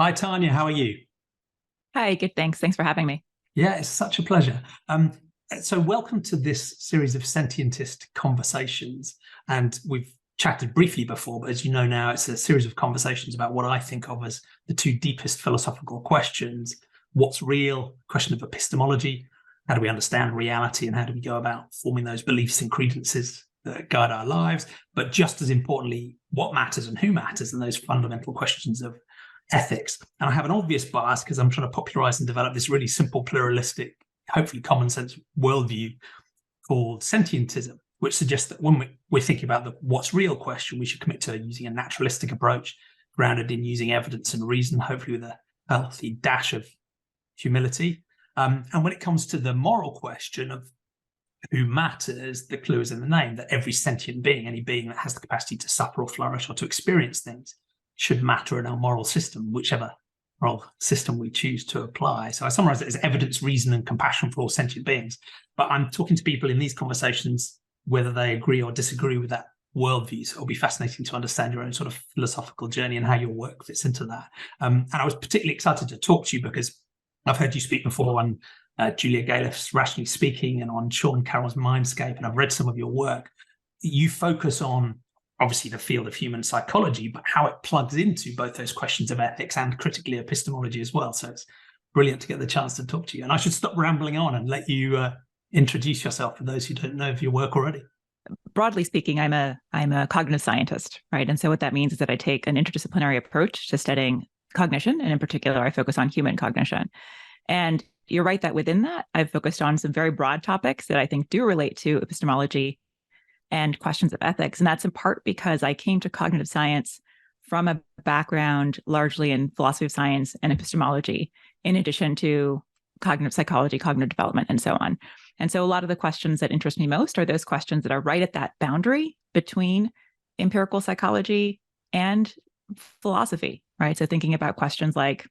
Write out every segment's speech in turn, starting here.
Hi, Tania. How are you? Hi, good. Thanks for having me. Yeah, it's such a pleasure. So welcome to this series of sentientist conversations. And we've chatted briefly before, but as you know now, it's a series of conversations about what I think of as the two deepest philosophical questions. What's real? Question of epistemology. How do we understand reality, and how do we go about forming those beliefs and credences that guide our lives? But just as importantly, what matters and who matters, and those fundamental questions of ethics. And I have an obvious bias because I'm trying to popularize and develop this really simple, pluralistic, hopefully common sense worldview called sentientism, which suggests that when we're thinking about the what's real question, we should commit to using a naturalistic approach grounded in using evidence and reason, hopefully with a healthy dash of humility. And when it comes to the moral question of who matters, the clue is in the name, that every sentient being, any being that has the capacity to suffer or flourish or to experience things, should matter in our moral system, whichever moral system we choose to apply. So I summarize it as evidence, reason, and compassion for all sentient beings. But I'm talking to people in these conversations, whether they agree or disagree with that worldview. So it'll be fascinating to understand your own sort of philosophical journey and how your work fits into that. And I was particularly excited to talk to you because I've heard you speak before on Julia Galef's Rationally Speaking and on Sean Carroll's Mindscape, and I've read some of your work. You focus on obviously the field of human psychology, but how it plugs into both those questions of ethics and critically epistemology as well. So it's brilliant to get the chance to talk to you. And I should stop rambling on and let you introduce yourself for those who don't know of your work already. Broadly speaking, I'm a cognitive scientist, right? And so what that means is that I take an interdisciplinary approach to studying cognition, and in particular, I focus on human cognition. And you're right that within that, I've focused on some very broad topics that I think do relate to epistemology and questions of ethics. And that's in part because I came to cognitive science from a background largely in philosophy of science and epistemology, in addition to cognitive psychology, cognitive development, and so on. And so a lot of the questions that interest me most are those questions that are right at that boundary between empirical psychology and philosophy, right? So thinking about questions like,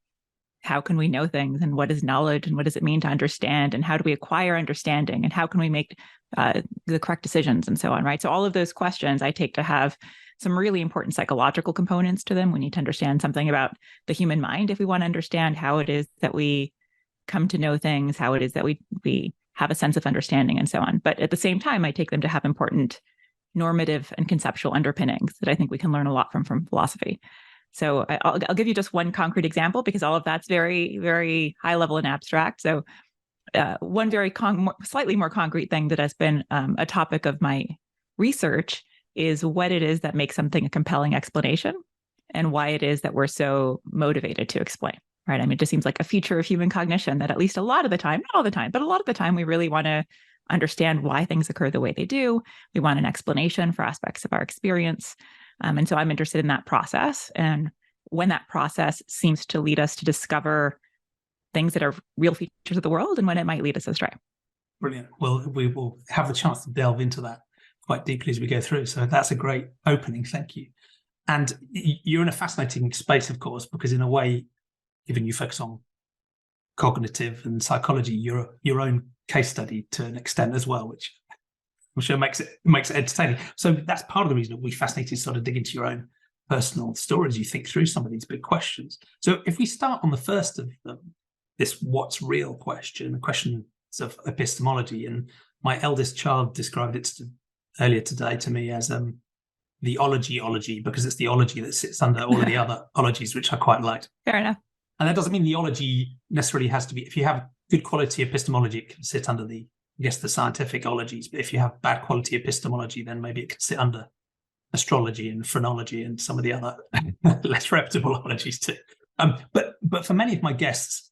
how can we know things, and what is knowledge, and what does it mean to understand, and how do we acquire understanding, and how can we make the correct decisions, and so on, right? So all of those questions I take to have some really important psychological components to them. We need to understand something about the human mind if we want to understand how it is that we come to know things, how it is that we have a sense of understanding, and so on. But at the same time, I take them to have important normative and conceptual underpinnings that I think we can learn a lot from philosophy. So I'll give you just one concrete example, because all of that's very, very high level and abstract. So one very slightly more concrete thing that has been a topic of my research is what it is that makes something a compelling explanation, and why it is that we're so motivated to explain, right? I mean, it just seems like a feature of human cognition that at least a lot of the time, not all the time, but a lot of the time, we really want to understand why things occur the way they do. We want an explanation for aspects of our experience. And so I'm interested in that process, and when that process seems to lead us to discover things that are real features of the world, and when it might lead us astray. Brilliant. Well, we will have the chance to delve into that quite deeply as we go through. So that's a great opening. Thank you. And you're in a fascinating space, of course, because in a way, given you focus on cognitive and psychology, you're your own case study to an extent as well, which I'm sure makes it entertaining. So that's part of the reason that we're fascinated to sort of dig into your own personal stories. You think through some of these big questions. So if we start on the first of them, this what's real question, the questions of epistemology, and my eldest child described it earlier today to me as the ology, because it's the ology that sits under all of the other ologies, which I quite liked. Fair enough. And that doesn't mean the ology necessarily has to be, if you have good quality epistemology, it can sit under the scientific ologies. But if you have bad quality epistemology, then maybe it can sit under astrology and phrenology and some of the other less reputable ologies too. But for many of my guests,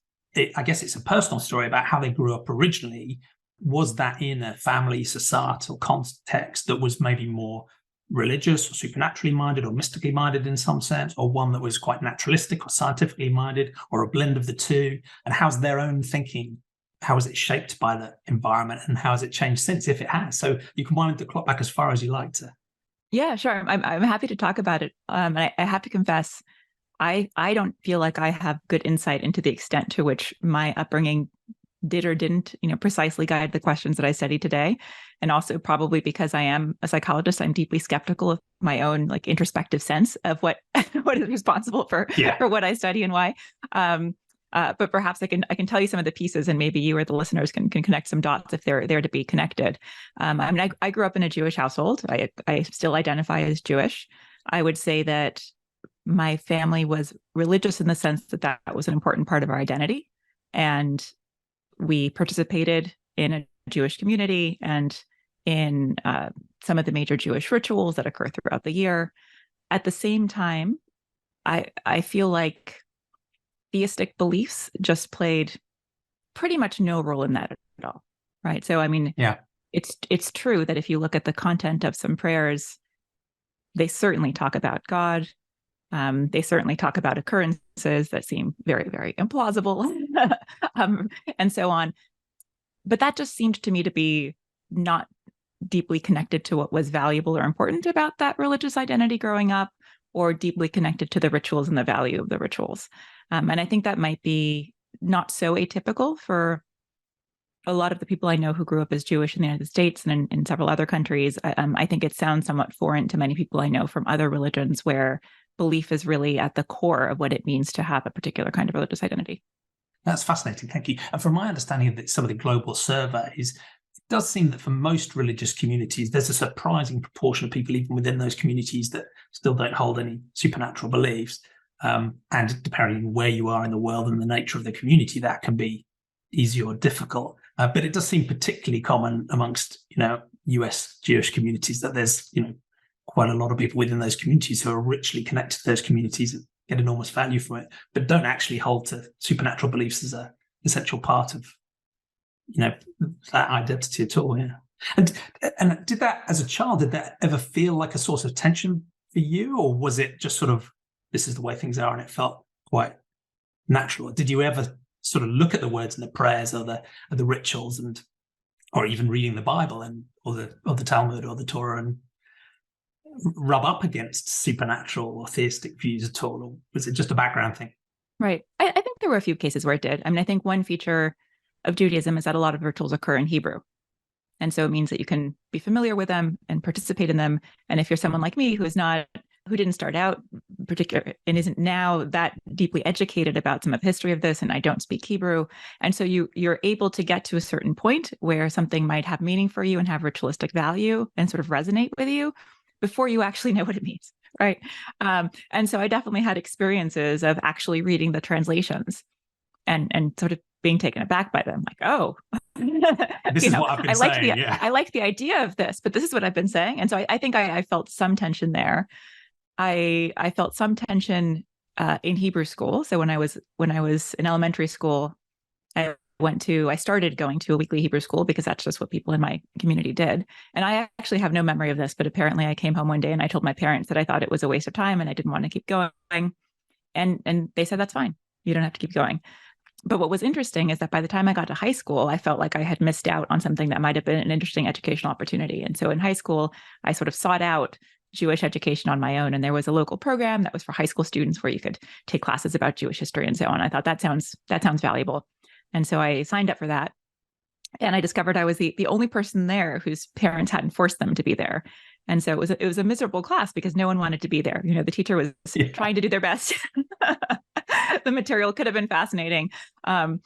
I guess it's a personal story about how they grew up originally. Was that in a family, societal context that was maybe more religious or supernaturally minded or mystically minded in some sense, or one that was quite naturalistic or scientifically minded, or a blend of the two? And how's their own thinking? How is it shaped by the environment, and how has it changed since, if it has? So you can wind the clock back as far as you like to. Yeah, sure. I'm happy to talk about it. And I have to confess, I don't feel like I have good insight into the extent to which my upbringing did or didn't, precisely guide the questions that I study today. And also probably because I am a psychologist, I'm deeply skeptical of my own like introspective sense of what what is responsible for what I study and why. But perhaps I can tell you some of the pieces, and maybe you or the listeners can connect some dots if they're there to be connected. I grew up in a Jewish household. I still identify as Jewish. I would say that my family was religious in the sense that that was an important part of our identity, and we participated in a Jewish community and in some of the major Jewish rituals that occur throughout the year. At the same time, I feel like theistic beliefs just played pretty much no role in that at all, right? So, I mean, it's true that if you look at the content of some prayers, they certainly talk about God. They certainly talk about occurrences that seem very, very implausible, and so on. But that just seemed to me to be not deeply connected to what was valuable or important about that religious identity growing up, or deeply connected to the rituals and the value of the rituals. And I think that might be not so atypical for a lot of the people I know who grew up as Jewish in the United States and in several other countries. I think it sounds somewhat foreign to many people I know from other religions where belief is really at the core of what it means to have a particular kind of religious identity. That's fascinating. Thank you. And from my understanding of some of the global surveys, it does seem that for most religious communities, there's a surprising proportion of people, even within those communities, that still don't hold any supernatural beliefs. And depending on where you are in the world and the nature of the community, that can be easy or difficult. But it does seem particularly common amongst, US Jewish communities that there's, quite a lot of people within those communities who are richly connected to those communities and get enormous value from it, but don't actually hold to supernatural beliefs as an essential part of, that identity at all. Yeah. And did that, as a child, did that ever feel like a source of tension for you, or was it just sort of, this is the way things are, and it felt quite natural? Did you ever sort of look at the words in the prayers or the rituals, or even reading the Bible or the Talmud or the Torah, and rub up against supernatural or theistic views at all, or was it just a background thing? Right. I think there were a few cases where it did. I mean, I think one feature of Judaism is that a lot of rituals occur in Hebrew. And so it means that you can be familiar with them and participate in them. And if you're someone like me who didn't start out particular and isn't now that deeply educated about some of the history of this, and I don't speak Hebrew. And so you're able to get to a certain point where something might have meaning for you and have ritualistic value and sort of resonate with you before you actually know what it means, right? And so I definitely had experiences of actually reading the translations and sort of being taken aback by them, like, oh, this is what I've been saying. I like the idea of this, but this is what I've been saying. And so I think I felt some tension there. I felt some tension in Hebrew school. So when I was in elementary school, I started going to a weekly Hebrew school because that's just what people in my community did. And I actually have no memory of this, but apparently I came home one day and I told my parents that I thought it was a waste of time and I didn't want to keep going. And they said, that's fine. You don't have to keep going. But what was interesting is that by the time I got to high school, I felt like I had missed out on something that might have been an interesting educational opportunity. And so in high school, I sort of sought out Jewish education on my own. And there was a local program that was for high school students where you could take classes about Jewish history and so on. I thought that sounds valuable. And so I signed up for that. And I discovered I was the only person there whose parents hadn't forced them to be there. And so it was a miserable class because no one wanted to be there. The teacher was trying to do their best. The material could have been fascinating. And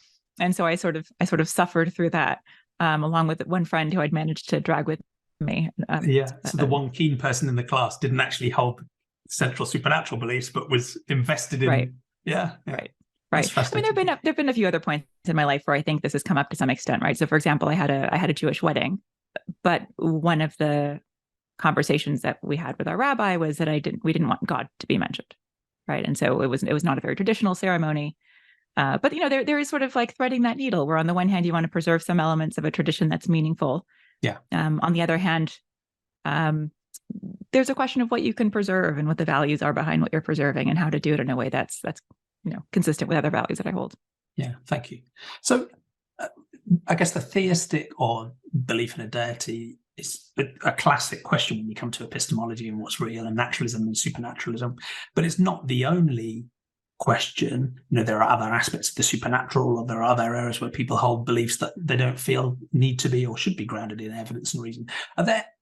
so I sort of suffered through that, along with one friend who I'd managed to drag with me. So the one keen person in the class didn't actually hold central supernatural beliefs, but was invested in. Right. Yeah. Right. Right. I mean, there've been a few other points in my life where I think this has come up to some extent, right? So, for example, I had a Jewish wedding, but one of the conversations that we had with our rabbi was that we didn't want God to be mentioned, right? And so it was not a very traditional ceremony, but there is sort of like threading that needle, where on the one hand you want to preserve some elements of a tradition that's meaningful. Yeah. On the other hand, there's a question of what you can preserve and what the values are behind what you're preserving and how to do it in a way that's consistent with other values that I hold. Yeah, thank you. So I guess the theistic or belief in a deity is a classic question when you come to epistemology and what's real and naturalism and supernaturalism, but it's not the only question, there are other aspects of the supernatural, or there are other areas where people hold beliefs that they don't feel need to be or should be grounded in evidence and reason.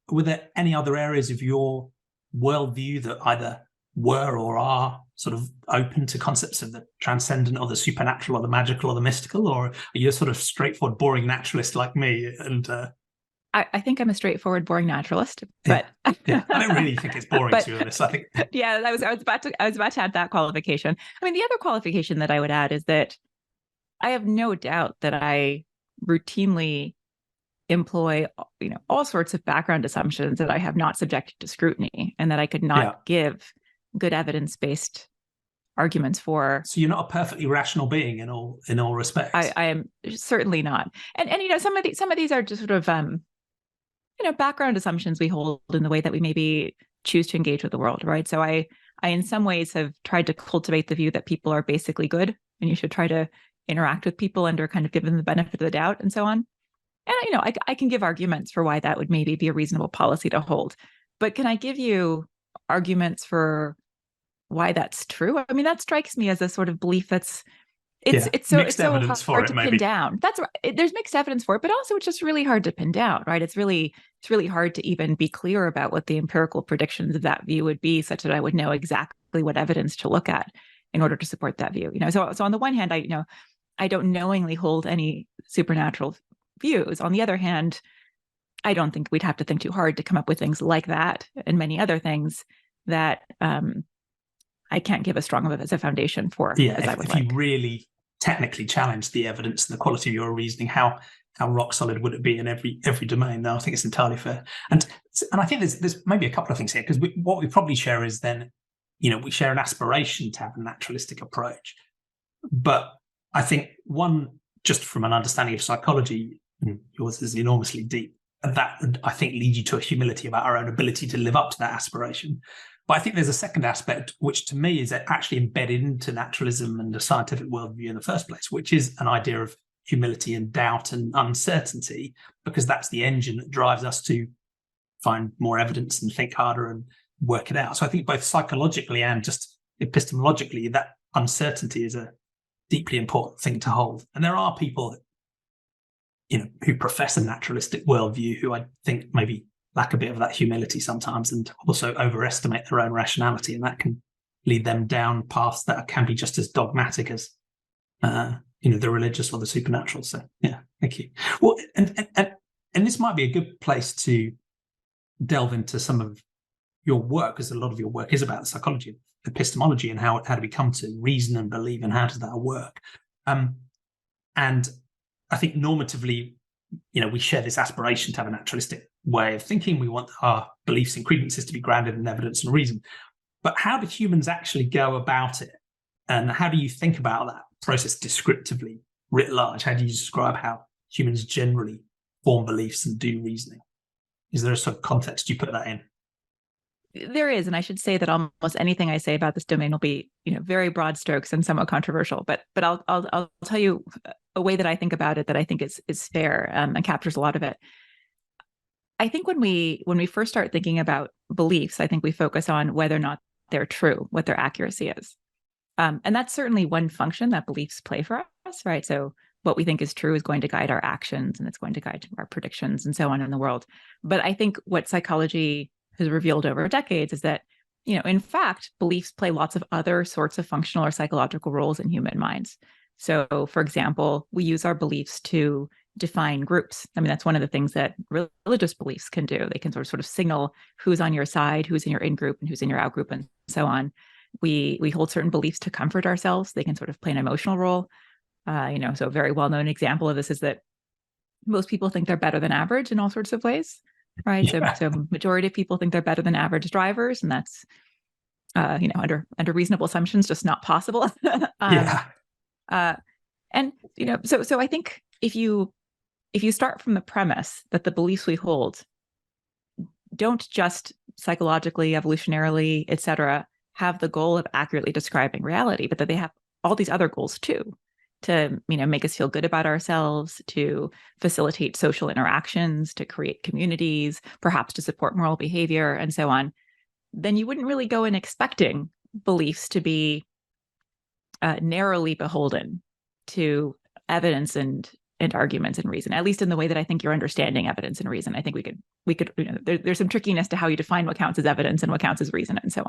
Were there any other areas of your worldview that either were or are sort of open to concepts of the transcendent or the supernatural or the magical or the mystical, or are you a sort of straightforward, boring naturalist like me? And I think I'm a straightforward, boring naturalist, but yeah, I don't really think it's boring, to be honest. I think I was about to add that qualification. I mean, the other qualification that I would add is that I have no doubt that I routinely employ, all sorts of background assumptions that I have not subjected to scrutiny, and that I could not give good evidence-based arguments for. So you're not a perfectly rational being in all respects. I am certainly not, and some of these are just sort of background assumptions we hold in the way that we maybe choose to engage with the world, right? So I in some ways have tried to cultivate the view that people are basically good, and you should try to interact with people under kind of give them the benefit of the doubt and so on. And I can give arguments for why that would maybe be a reasonable policy to hold, but can I give you arguments for why that's true? I mean, that strikes me as a sort of belief that's it's so hard to pin down. That's right. There's mixed evidence for it, but also it's just really hard to pin down, right? It's really hard to even be clear about what the empirical predictions of that view would be, such that I would know exactly what evidence to look at in order to support that view. So on the one hand, I don't knowingly hold any supernatural views. On the other hand, I don't think we'd have to think too hard to come up with things like that and many other things that I can't give as strong of as a foundation for as I would like. If you really technically challenge the evidence and the quality of your reasoning, how rock solid would it be in every domain? No, I think it's entirely fair. And I think there's maybe a couple of things here, because what we probably share is then, we share an aspiration to have a naturalistic approach. But I think one, just from an understanding of psychology, yours is enormously deep, and that I think leads you to a humility about our own ability to live up to that aspiration. But I think there's a second aspect, which to me is actually embedded into naturalism and the scientific worldview in the first place, which is an idea of humility and doubt and uncertainty, because that's the engine that drives us to find more evidence and think harder and work it out. So I think both psychologically and just epistemologically, that uncertainty is a deeply important thing to hold. And there are people, who profess a naturalistic worldview who I think maybe lack a bit of that humility sometimes, and also overestimate their own rationality, and that can lead them down paths that can be just as dogmatic as the religious or the supernatural. So yeah, thank you. Well, and this might be a good place to delve into some of your work, because a lot of your work is about the psychology of epistemology and how do we come to reason and believe, and how does that work. And I think normatively, we share this aspiration to have a naturalistic way of thinking. We want our beliefs and credences to be grounded in evidence and reason. But how do humans actually go about it? And how do you think about that process descriptively, writ large? How do you describe how humans generally form beliefs and do reasoning? Is there a sort of context you put that in? There is, and I should say that almost anything I say about this domain will be, very broad strokes and somewhat controversial. But I'll tell you a way that I think about it that I think is fair and captures a lot of it. I think when we first start thinking about beliefs, I think we focus on whether or not they're true, what their accuracy is, and that's certainly one function that beliefs play for us, right? So what we think is true is going to guide our actions, and it's going to guide our predictions and so on in the world. But I think what psychology has revealed over decades is that, in fact, beliefs play lots of other sorts of functional or psychological roles in human minds. So, for example, we use our beliefs to define groups. I mean, that's one of the things that religious beliefs can do. They can sort of signal who's on your side, who's in your in-group, and who's in your out-group, and so on. We hold certain beliefs to comfort ourselves. They can sort of play an emotional role. So a very well-known example of this is that most people think they're better than average in all sorts of ways. Right. Yeah. So majority of people think they're better than average drivers, and that's, under reasonable assumptions, just not possible. And, so I think if you start from the premise that the beliefs we hold don't just psychologically, evolutionarily, et cetera, have the goal of accurately describing reality, but that they have all these other goals too, to, make us feel good about ourselves, to facilitate social interactions, to create communities, perhaps to support moral behavior, and so on, then you wouldn't really go in expecting beliefs to be narrowly beholden to evidence and arguments and reason, at least in the way that I think you're understanding evidence and reason. I think we could there's some trickiness to how you define what counts as evidence and what counts as reason and so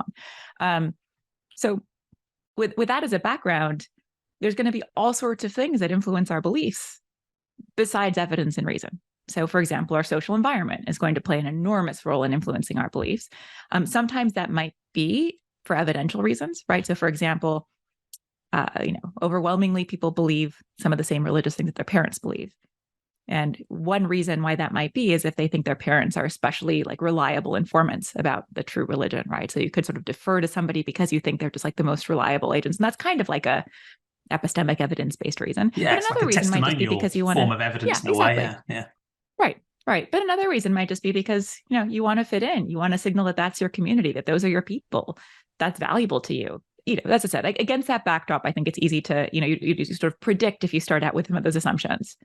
on. So with that as a background, there's going to be all sorts of things that influence our beliefs besides evidence and reason. So, for example, our social environment is going to play an enormous role in influencing our beliefs. Sometimes that might be for evidential reasons, right? So, for example, overwhelmingly people believe some of the same religious things that their parents believe. And one reason why that might be is if they think their parents are especially like reliable informants about the true religion, right? So you could sort of defer to somebody because you think they're just like the most reliable agents. And that's kind of like a epistemic evidence-based reason. Yeah, but another reason might just be because you want form of evidence in a way. Yeah. Right. But another reason might just be because, you want to fit in. You want to signal that that's your community, that those are your people. That's valuable to you. As I said, against that backdrop, I think it's easy to, you sort of predict if you start out with some of those assumptions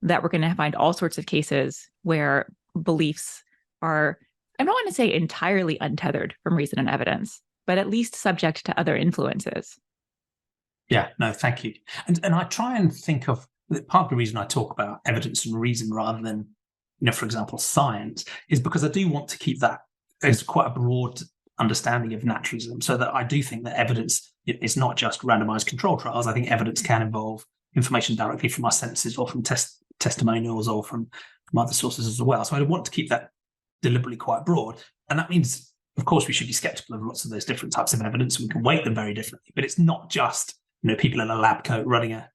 that we're going to find all sorts of cases where beliefs are, I don't want to say entirely untethered from reason and evidence, but at least subject to other influences. Yeah, no, thank you. And I try and think of part of the reason I talk about evidence and reason rather than, for example, science, is because I do want to keep that as quite a broad understanding of naturalism, so that I do think that evidence is not just randomized control trials. I think evidence can involve information directly from our senses or from testimonials or from other sources as well. So I want to keep that deliberately quite broad. And that means, of course, we should be skeptical of lots of those different types of evidence, and we can weight them very differently. But it's not just people in a lab coat running an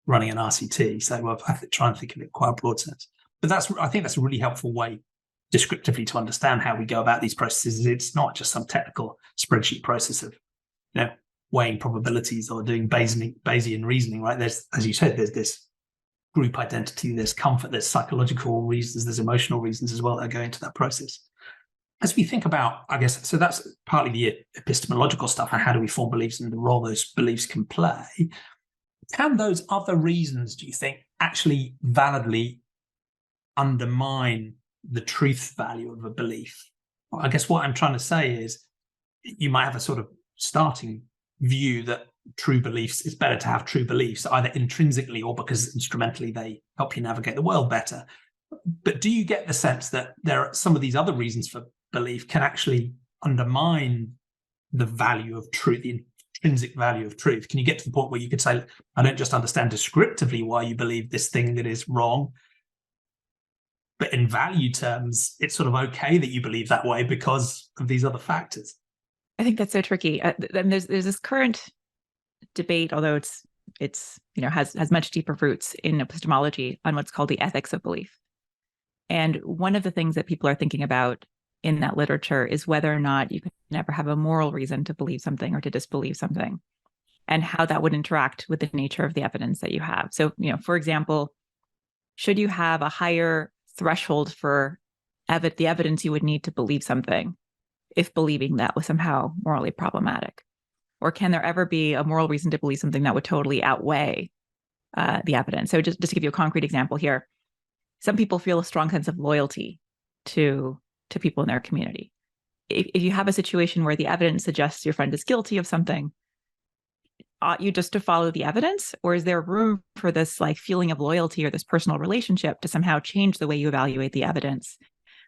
RCT. So I try and think of it quite a broad sense. But I think that's a really helpful way descriptively to understand how we go about these processes. It's not just some technical spreadsheet process of weighing probabilities or doing Bayesian reasoning, right? There's, as you said, there's this group identity, there's comfort, there's psychological reasons, there's emotional reasons as well that go into that process. As we think about, I guess, so that's partly the epistemological stuff and how do we form beliefs and the role those beliefs can play. Can those other reasons, do you think, actually validly undermine the truth value of a belief? I guess what I'm trying to say is you might have a sort of starting view that true beliefs, it's better to have true beliefs, either intrinsically or because instrumentally they help you navigate the world better. But do you get the sense that there are some of these other reasons for belief can actually undermine the value of truth, the intrinsic value of truth? Can you get to the point where you could say, I don't just understand descriptively why you believe this thing that is wrong, but in value terms, it's sort of okay that you believe that way because of these other factors? I think that's so tricky. There's this current debate, although it's has much deeper roots in epistemology, on what's called the ethics of belief. And one of the things that people are thinking about in that literature is whether or not you can ever have a moral reason to believe something or to disbelieve something, and how that would interact with the nature of the evidence that you have. So, for example, should you have a higher threshold for the evidence you would need to believe something if believing that was somehow morally problematic? Or can there ever be a moral reason to believe something that would totally outweigh the evidence? So just to give you a concrete example here, some people feel a strong sense of loyalty to people in their community. If you have a situation where the evidence suggests your friend is guilty of something, ought you just to follow the evidence? Or is there room for this feeling of loyalty or this personal relationship to somehow change the way you evaluate the evidence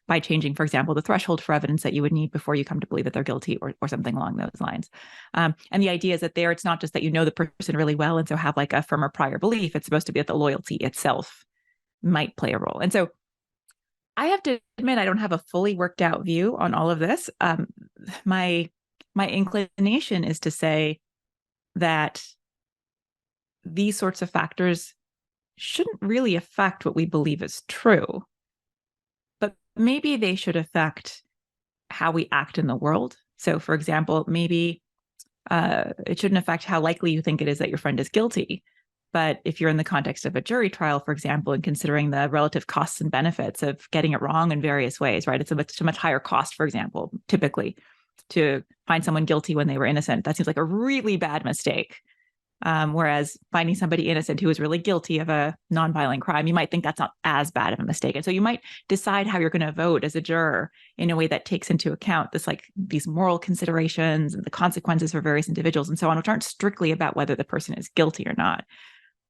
by changing, for example, the threshold for evidence that you would need before you come to believe that they're guilty or something along those lines? And the idea is that it's not just that you know the person really well and so have a firmer prior belief. It's supposed to be that the loyalty itself might play a role. And so I have to admit, I don't have a fully worked out view on all of this. My inclination is to say that these sorts of factors shouldn't really affect what we believe is true, but maybe they should affect how we act in the world. So, for example, maybe it shouldn't affect how likely you think it is that your friend is guilty. But if you're in the context of a jury trial, for example, and considering the relative costs and benefits of getting it wrong in various ways, right? It's a much higher cost, for example, typically, to find someone guilty when they were innocent. That seems like a really bad mistake Whereas finding somebody innocent who is really guilty of a nonviolent crime, you might think that's not as bad of a mistake. And so you might decide how you're going to vote as a juror in a way that takes into account these moral considerations and the consequences for various individuals and so on, which aren't strictly about whether the person is guilty or not.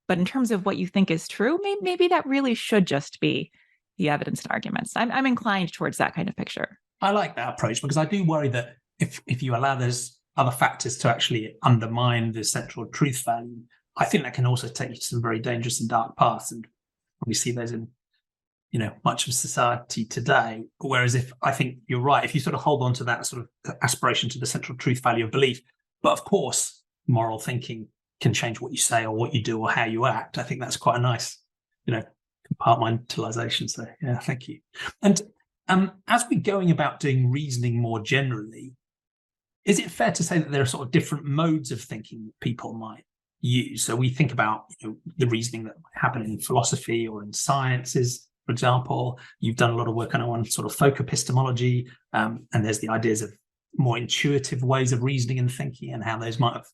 But in terms of what you think is true, maybe that really should just be the evidence and arguments. I'm inclined towards that kind of picture. I like that approach because I do worry that if you allow those other factors to actually undermine the central truth value, I think that can also take you to some very dangerous and dark paths. And we see those in, much of society today. Whereas I think you're right, if you sort of hold on to that sort of aspiration to the central truth value of belief, but of course, moral thinking can change what you say or what you do or how you act. I think that's quite a nice, compartmentalization. So yeah, thank you. And as we're going about doing reasoning more generally, is it fair to say that there are sort of different modes of thinking people might use? So we think about the reasoning that might happen in philosophy or in sciences, for example. You've done a lot of work on sort of folk epistemology, and there's the ideas of more intuitive ways of reasoning and thinking and how those might have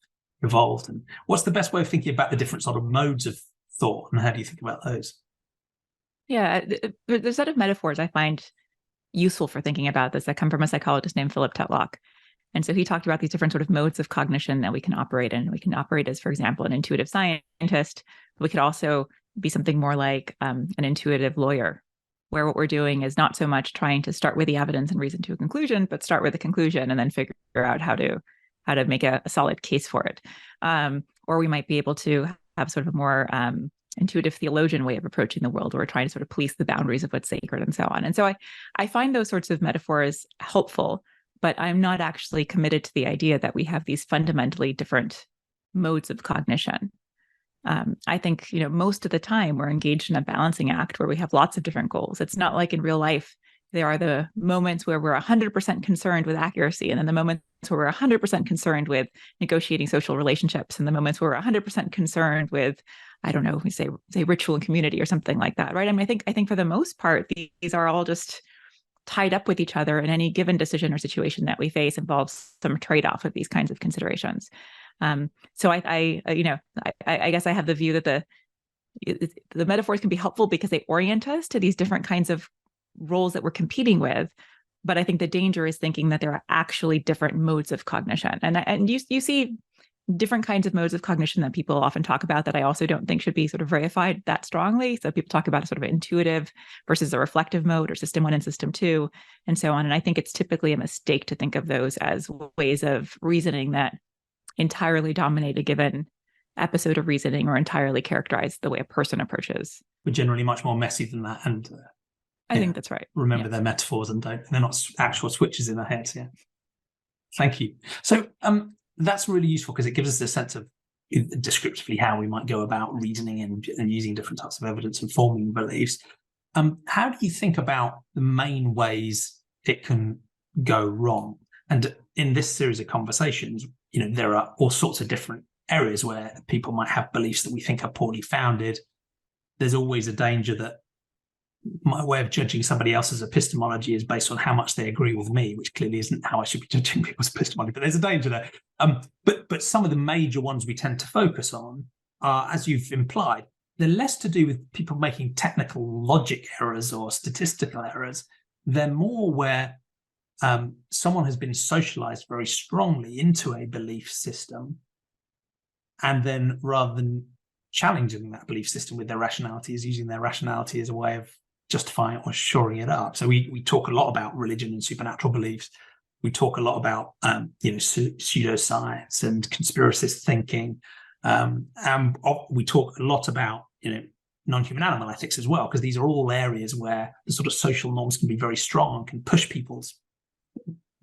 evolved. And what's the best way of thinking about the different sort of modes of thought, and how do you think about those? Yeah, there's a set of metaphors I find useful for thinking about this that come from a psychologist named Philip Tetlock. And so he talked about these different sort of modes of cognition that we can operate in. We can operate as, for example, an intuitive scientist. But we could also be something more like an intuitive lawyer, where what we're doing is not so much trying to start with the evidence and reason to a conclusion, but start with the conclusion and then figure out how to make a solid case for it. Or we might be able to have sort of a more intuitive theologian way of approaching the world, where we're trying to sort of police the boundaries of what's sacred and so on. And so I find those sorts of metaphors helpful, but I'm not actually committed to the idea that we have these fundamentally different modes of cognition. I think, most of the time we're engaged in a balancing act where we have lots of different goals. It's not like in real life, there are the moments where we're 100% concerned with accuracy, and then the moments where we're 100% concerned with negotiating social relationships, and the moments where we're 100% concerned with, I don't know, we say ritual and community or something like that, right? I mean, I think for the most part, these are all just tied up with each other, and any given decision or situation that we face involves some trade-off of these kinds of considerations. So I guess I have the view that the metaphors can be helpful because they orient us to these different kinds of roles that we're competing with. But I think the danger is thinking that there are actually different modes of cognition. And you see different kinds of modes of cognition that people often talk about that I also don't think should be sort of verified that strongly. So people talk about a sort of intuitive versus a reflective mode, or system 1 and system 2, and so on. And I think it's typically a mistake to think of those as ways of reasoning that entirely dominate a given episode of reasoning or entirely characterize the way a person approaches. We're generally much more messy than that. And I think that's right. Remember their metaphors and they're not actual switches in our heads. Yeah. Thank you. So that's really useful because it gives us a sense of descriptively how we might go about reasoning and using different types of evidence and forming beliefs. How do you think about the main ways it can go wrong? And in this series of conversations, there are all sorts of different areas where people might have beliefs that we think are poorly founded. There's always a danger that my way of judging somebody else's epistemology is based on how much they agree with me, which clearly isn't how I should be judging people's epistemology, but there's a danger there. But some of the major ones we tend to focus on are, as you've implied, they're less to do with people making technical logic errors or statistical errors. They're more where someone has been socialized very strongly into a belief system, and then rather than challenging that belief system with their rationality, is using their rationality as a way of justifying it or shoring it up. So we talk a lot about religion and supernatural beliefs. We talk a lot about pseudoscience and conspiracist thinking, and we talk a lot about non-human animal ethics as well, because these are all areas where the sort of social norms can be very strong and can push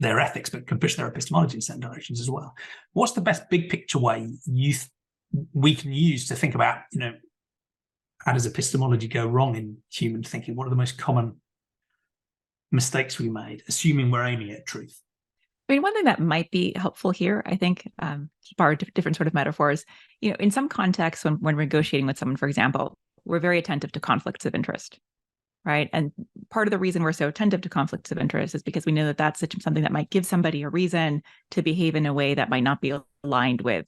their ethics, but can push their epistemology in certain directions as well. What's the best big picture way we can use to think about, how does epistemology go wrong in human thinking? What are the most common mistakes we made, assuming we're aiming at truth? I mean, one thing that might be helpful here, I think, borrow different sort of metaphors, in some contexts when we're negotiating with someone, for example, we're very attentive to conflicts of interest, right? And part of the reason we're so attentive to conflicts of interest is because we know that that's something that might give somebody a reason to behave in a way that might not be aligned with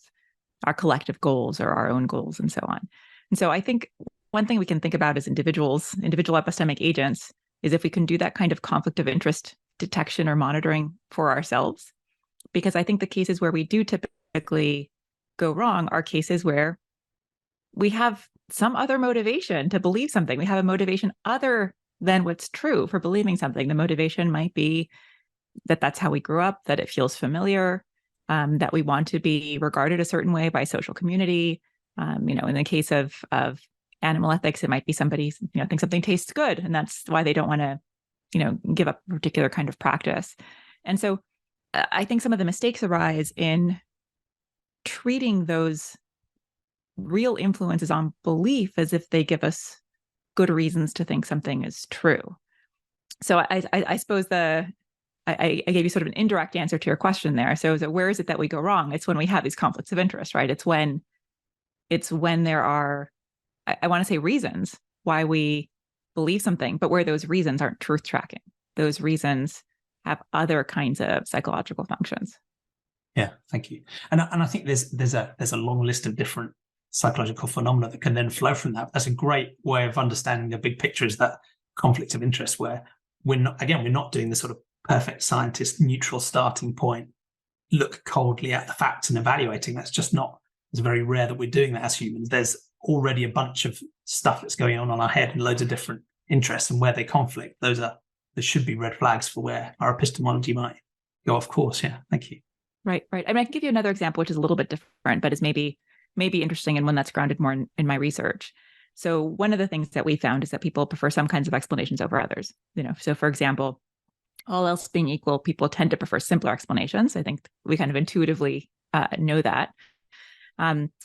our collective goals or our own goals and so on. And so I think one thing we can think about as individual epistemic agents is if we can do that kind of conflict of interest detection or monitoring for ourselves. Because I think the cases where we do typically go wrong are cases where we have some other motivation to believe something. We have a motivation other than what's true for believing something. The motivation might be that that's how we grew up, that it feels familiar, that we want to be regarded a certain way by social community. In the case of animal ethics, it might be somebody, thinks something tastes good, and that's why they don't want to, give up a particular kind of practice. And so I think some of the mistakes arise in treating those real influences on belief as if they give us good reasons to think something is true. So I suppose I gave you sort of an indirect answer to your question there. So where is it that we go wrong? It's when we have these conflicts of interest, right? It's when there are, I want to say, reasons why we believe something, but where those reasons aren't truth tracking. Those reasons have other kinds of psychological functions. Yeah, thank you. And I think there's a long list of different psychological phenomena that can then flow from that. That's a great way of understanding the big picture, is that conflict of interest, where we're not doing the sort of perfect scientist neutral starting point, look coldly at the facts and evaluating. That's just not, it's very rare that we're doing that as humans. There's already a bunch of stuff that's going on our head and loads of different interests, and where they conflict, there should be red flags for where our epistemology might go off course. Yeah, thank you. Right. I mean, I can give you another example, which is a little bit different, but is maybe interesting, and one that's grounded more in my research. So one of the things that we found is that people prefer some kinds of explanations over others. So for example, all else being equal, people tend to prefer simpler explanations. I think we kind of intuitively know that.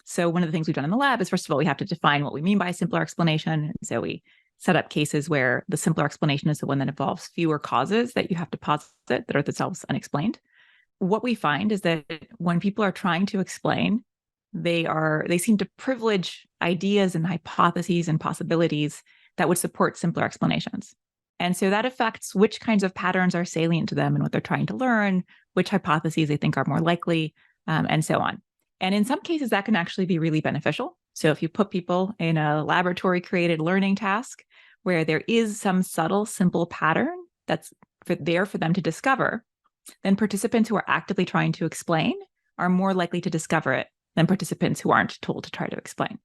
So one of the things we've done in the lab is, first of all, we have to define what we mean by a simpler explanation. So we set up cases where the simpler explanation is the one that involves fewer causes that you have to posit that are themselves unexplained. What we find is that when people are trying to explain, they seem to privilege ideas and hypotheses and possibilities that would support simpler explanations. And so that affects which kinds of patterns are salient to them and what they're trying to learn, which hypotheses they think are more likely, and so on. And in some cases, that can actually be really beneficial. So if you put people in a laboratory-created learning task where there is some subtle, simple pattern that's there for them to discover, then participants who are actively trying to explain are more likely to discover it than participants who aren't told to try to explain.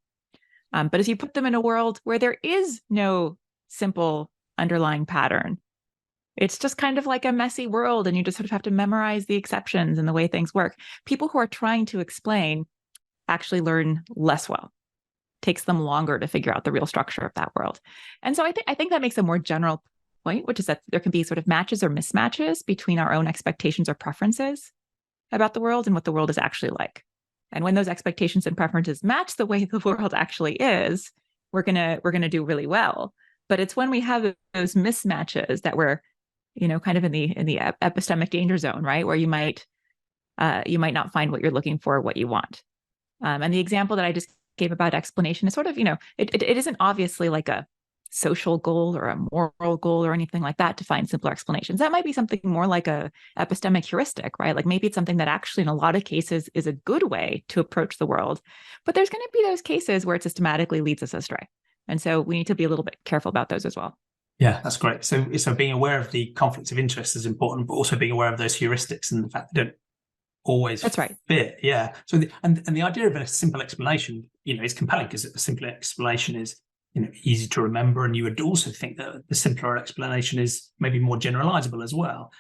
But as you put them in a world where there is no simple underlying pattern, it's just kind of like a messy world, and you just sort of have to memorize the exceptions and the way things work. People who are trying to explain actually learn less well. It takes them longer to figure out the real structure of that world. And so I think that makes a more general point, which is that there can be sort of matches or mismatches between our own expectations or preferences about the world and what the world is actually like. And when those expectations and preferences match the way the world actually is, we're gonna do really well. But it's when we have those mismatches that we're, kind of in the epistemic danger zone, right? Where you might not find what you're looking for, what you want. And the example that I just gave about explanation is sort of, it isn't obviously like a social goal or a moral goal or anything like that to find simpler explanations. That might be something more like a epistemic heuristic, right? Like maybe it's something that actually in a lot of cases is a good way to approach the world, but there's going to be those cases where it systematically leads us astray. And so we need to be a little bit careful about those as well. Yeah, that's great. So being aware of the conflicts of interest is important, but also being aware of those heuristics and the fact they don't always fit. Yeah. So the idea of a simple explanation, is compelling, because a simple explanation is easy to remember, and you would also think that the simpler explanation is maybe more generalizable as well.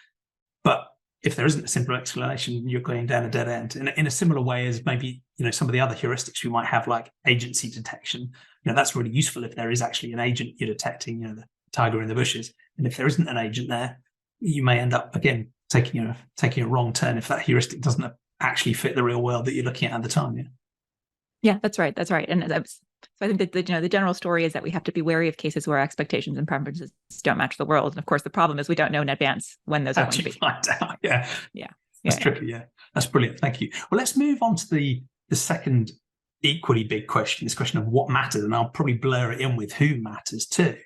But if there isn't a simpler explanation, you're going down a dead end. In a similar way as maybe some of the other heuristics we might have, like agency detection. That's really useful if there is actually an agent you're detecting, the tiger in the bushes. And if there isn't an agent there, you may end up again taking a wrong turn if that heuristic doesn't actually fit the real world that you're looking at the time. Yeah, that's right. And so I think that the general story is that we have to be wary of cases where expectations and preferences don't match the world. And of course, the problem is we don't know in advance when those are going to be. Find out. Yeah. That's tricky. Yeah, that's brilliant. Thank you. Well, let's move on to the second equally big question, this question of what matters, and I'll probably blur it in with who matters too.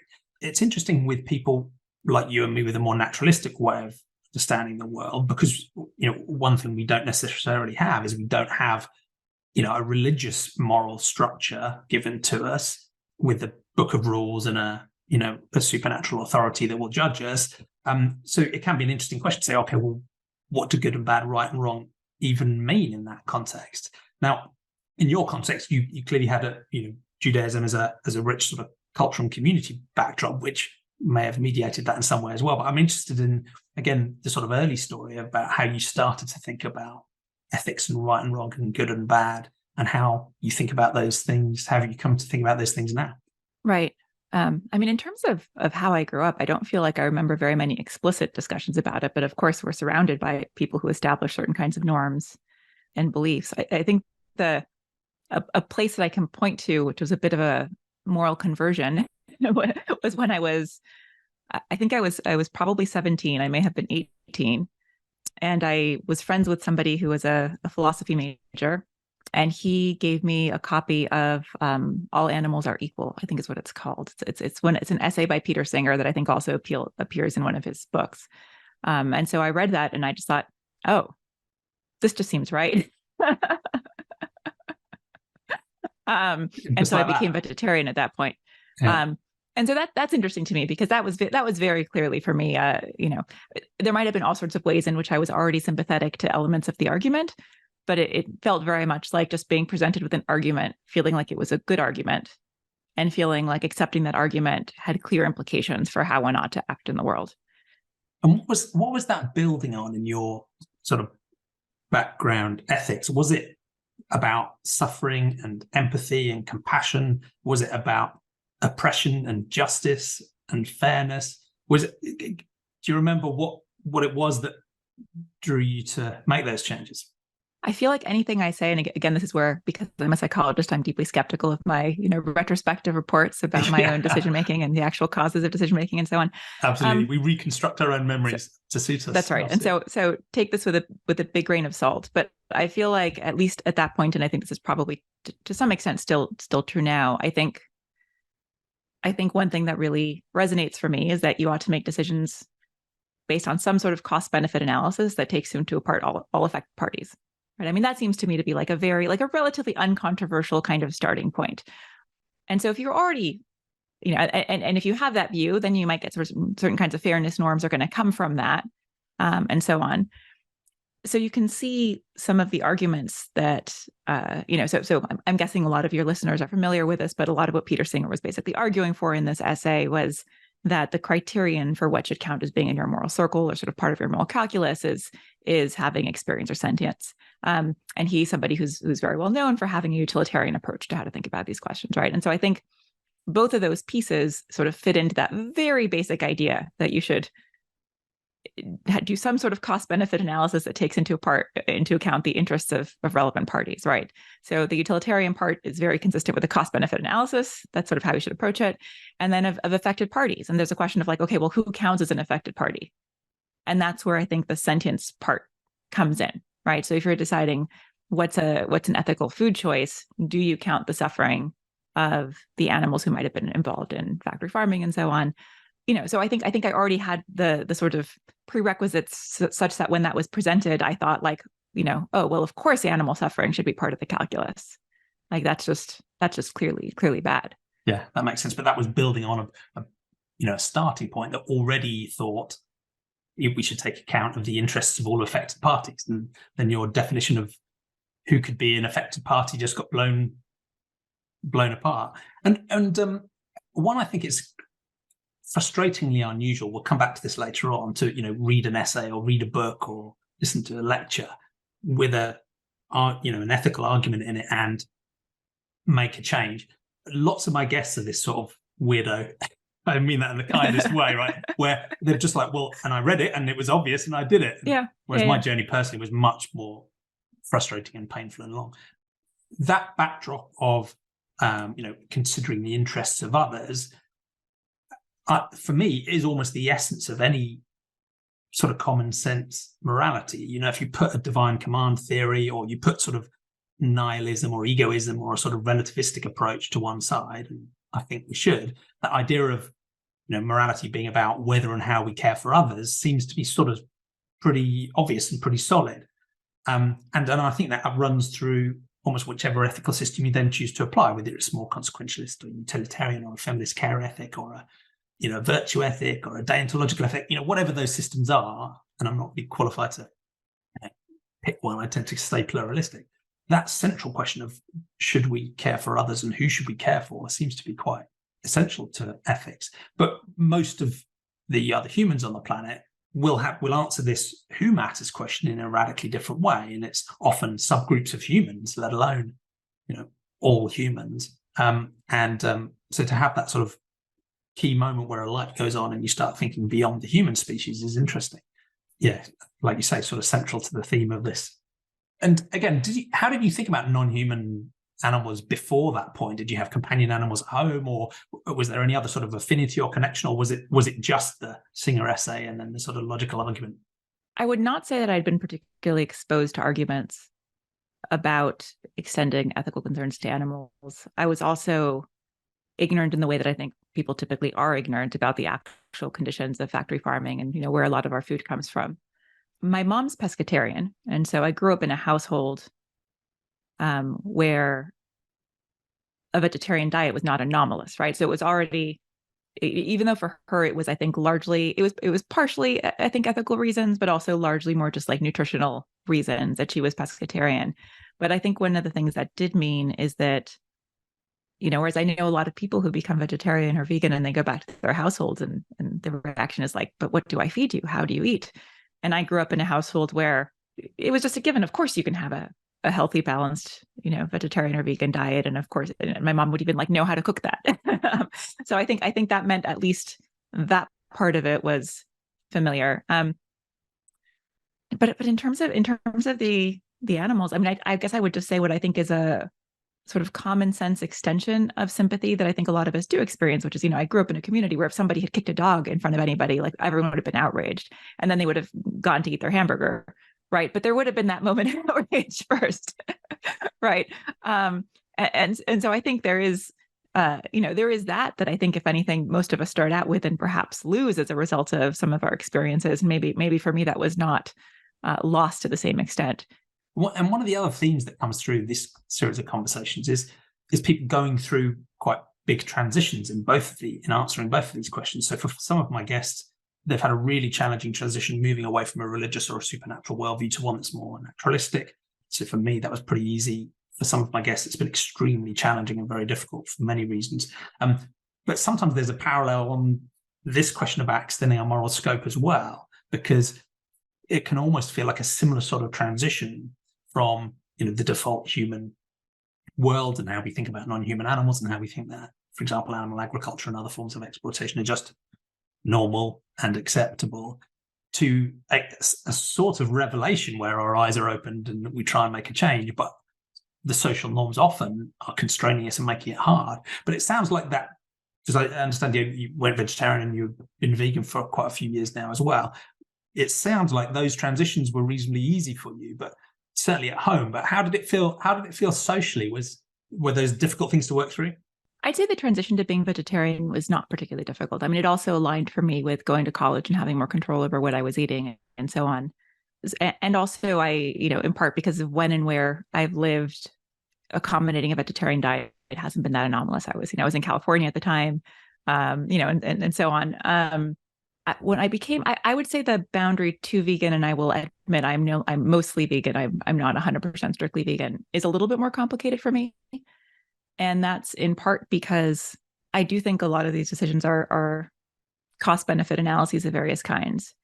It's interesting with people like you and me with a more naturalistic way of understanding the world, because one thing we don't necessarily have is we don't have a religious moral structure given to us with a book of rules and a supernatural authority that will judge us. So it can be an interesting question to say, okay, well, what do good and bad, right and wrong even mean in that context? Now, in your context, you clearly had Judaism as a rich sort of cultural and community backdrop, which may have mediated that in some way as well. But I'm interested in, again, the sort of early story about how you started to think about ethics and right and wrong and good and bad, and how you think about those things. How have you come to think about those things now? Right. In terms of how I grew up, I don't feel like I remember very many explicit discussions about it. But of course, we're surrounded by people who establish certain kinds of norms and beliefs. I think a place that I can point to, which was a bit of a moral conversion, was when I was probably 17. I may have been 18. And I was friends with somebody who was a philosophy major. And he gave me a copy of All Animals Are Equal, I think is what it's called. It's an essay by Peter Singer that I think also appears in one of his books. And so I read that and I just thought, oh, this just seems right. And so I became vegetarian at that point. Yeah. And so that's interesting to me, because that was very clearly for me, there might have been all sorts of ways in which I was already sympathetic to elements of the argument, but it felt very much like just being presented with an argument, feeling like it was a good argument, and feeling like accepting that argument had clear implications for how one ought to act in the world. And what was that building on in your sort of background ethics? Was it about suffering and empathy and compassion? Was it about oppression and justice and fairness? Do you remember what it was that drew you to make those changes? I feel like anything I say, and again, this is where, because I'm a psychologist, I'm deeply skeptical of my, retrospective reports about my own decision-making and the actual causes of decision-making and so on. Absolutely. We reconstruct our own memories to suit us. That's right. And so take this with a big grain of salt. But I feel like, at least at that point, and I think this is probably to some extent still true now, I think one thing that really resonates for me is that you ought to make decisions based on some sort of cost-benefit analysis that takes into account all affected parties. Right. I mean, that seems to me to be like a relatively uncontroversial kind of starting point. And so if you're already, and if you have that view, then you might get certain kinds of fairness norms are going to come from that, and so on. So you can see some of the arguments that, so I'm guessing a lot of your listeners are familiar with this, but a lot of what Peter Singer was basically arguing for in this essay was that the criterion for what should count as being in your moral circle, or sort of part of your moral calculus, is having experience or sentience. And he's somebody who's very well known for having a utilitarian approach to how to think about these questions, right? And so I think both of those pieces sort of fit into that very basic idea that you should do some sort of cost-benefit analysis that takes into account the interests of relevant parties, right? So the utilitarian part is very consistent with the cost-benefit analysis. That's sort of how we should approach it. And then of affected parties. And there's a question of like, okay, well, who counts as an affected party? And that's where I think the sentience part comes in, right? So if you're deciding what's an ethical food choice, do you count the suffering of the animals who might have been involved in factory farming and so on? So I think I already had the sort of prerequisites such that when that was presented, I thought like, oh, well, of course, animal suffering should be part of the calculus. Like that's just clearly bad. Yeah, that makes sense. But that was building on a starting point that already thought we should take account of the interests of all affected parties. And then your definition of who could be an affected party just got blown apart. And one, I think it's frustratingly unusual, we'll come back to this later on, to read an essay or read a book or listen to a lecture with an ethical argument in it and make a change. Lots of my guests are this sort of weirdo. I mean that in the kindest way, right? Where they're just like, well, and I read it and it was obvious and I did it. Yeah. Whereas my journey personally was much more frustrating and painful and long. That backdrop of considering the interests of others, for me, is almost the essence of any sort of common sense morality. If you put a divine command theory, or you put sort of nihilism or egoism or a sort of relativistic approach to one side, and I think we should, that idea of morality being about whether and how we care for others seems to be sort of pretty obvious and pretty solid. And I think that runs through almost whichever ethical system you then choose to apply, whether it's more consequentialist or utilitarian or a feminist care ethic or a virtue ethic or a deontological ethic, whatever those systems are, and I'm not really qualified to pick one, I tend to stay pluralistic. That central question of should we care for others and who should we care for seems to be quite essential to ethics. But most of the other humans on the planet will answer this who matters question in a radically different way, and it's often subgroups of humans, let alone all humans. So to have that sort of key moment where a light goes on and you start thinking beyond the human species is interesting. Yeah, like you say, sort of central to the theme of this. And again, how did you think about non-human animals before that point? Did you have companion animals at home, or was there any other sort of affinity or connection, or was it just the Singer essay and then the sort of logical argument? I would not say that I'd been particularly exposed to arguments about extending ethical concerns to animals. I was also ignorant in the way that I think people typically are ignorant about the actual conditions of factory farming and where a lot of our food comes from. My mom's pescatarian, and so I grew up in a household where a vegetarian diet was not anomalous, right? So it was already, even though for her it was, I think, largely it was partially, I think, ethical reasons, but also largely more just like nutritional reasons that she was pescatarian. But I think one of the things that did mean is that, whereas I know a lot of people who become vegetarian or vegan and they go back to their households and the reaction is like, but what do I feed you? How do you eat? And I grew up in a household where it was just a given. Of course, you can have a healthy, balanced, vegetarian or vegan diet. And of course, my mom would even know how to cook that. So I think that meant at least that part of it was familiar. But in terms of the animals, I mean, I guess I would just say what I think is a sort of common sense extension of sympathy that I think a lot of us do experience, which is, I grew up in a community where if somebody had kicked a dog in front of anybody, like everyone would have been outraged, and then they would have gone to eat their hamburger, right? But there would have been that moment of outrage first, right? And so I think there is, there is that I think, if anything, most of us start out with and perhaps lose as a result of some of our experiences. Maybe for me that was not lost to the same extent. And one of the other themes that comes through this series of conversations is people going through quite big transitions in answering both of these questions. So for some of my guests, they've had a really challenging transition moving away from a religious or a supernatural worldview to one that's more naturalistic. So for me, that was pretty easy. For some of my guests, it's been extremely challenging and very difficult for many reasons. But sometimes there's a parallel on this question about extending our moral scope as well, because it can almost feel like a similar sort of transition from the default human world and how we think about non-human animals and how we think that, for example, animal agriculture and other forms of exploitation are just normal and acceptable, to a sort of revelation where our eyes are opened and we try and make a change, but the social norms often are constraining us and making it hard. But it sounds like that, because I understand you went vegetarian and you've been vegan for quite a few years now as well. It sounds like those transitions were reasonably easy for you, but certainly at home. But how did it feel? How did it feel socially? Were those difficult things to work through? I'd say the transition to being vegetarian was not particularly difficult. I mean, it also aligned for me with going to college and having more control over what I was eating and so on. And also I, in part because of when and where I've lived, accommodating a vegetarian diet, it hasn't been that anomalous. I was in California at the time, and so on. When I became, I would say the boundary to vegan, and I will admit I'm mostly vegan. I'm not 100% strictly vegan, is a little bit more complicated for me. And that's in part because I do think a lot of these decisions are cost-benefit analyses of various kinds.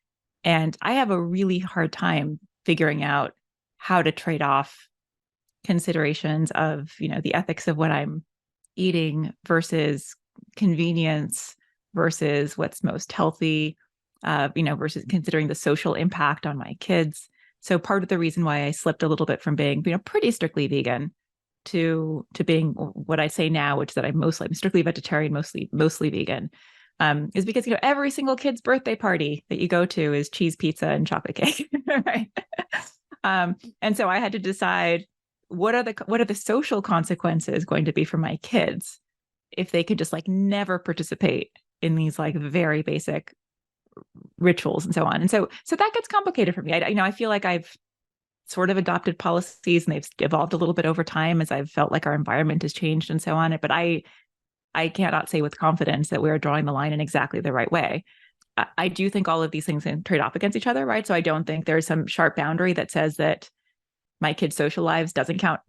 And I have a really hard time figuring out how to trade off considerations of, the ethics of what I'm eating versus convenience versus what's most healthy, versus considering the social impact on my kids. So part of the reason why I slipped a little bit from being, pretty strictly vegan to being what I say now, which is that I'm strictly vegetarian, mostly vegan, is because, every single kid's birthday party that you go to is cheese pizza and chocolate cake, right? And so I had to decide what are the social consequences going to be for my kids if they could just never participate in these very basic rituals and so on. And so that gets complicated for me. I feel like I've sort of adopted policies, and they've evolved a little bit over time as I've felt like our environment has changed and so on. But I cannot say with confidence that we are drawing the line in exactly the right way. I do think all of these things can trade off against each other, right? So I don't think there's some sharp boundary that says that my kids' social lives doesn't count,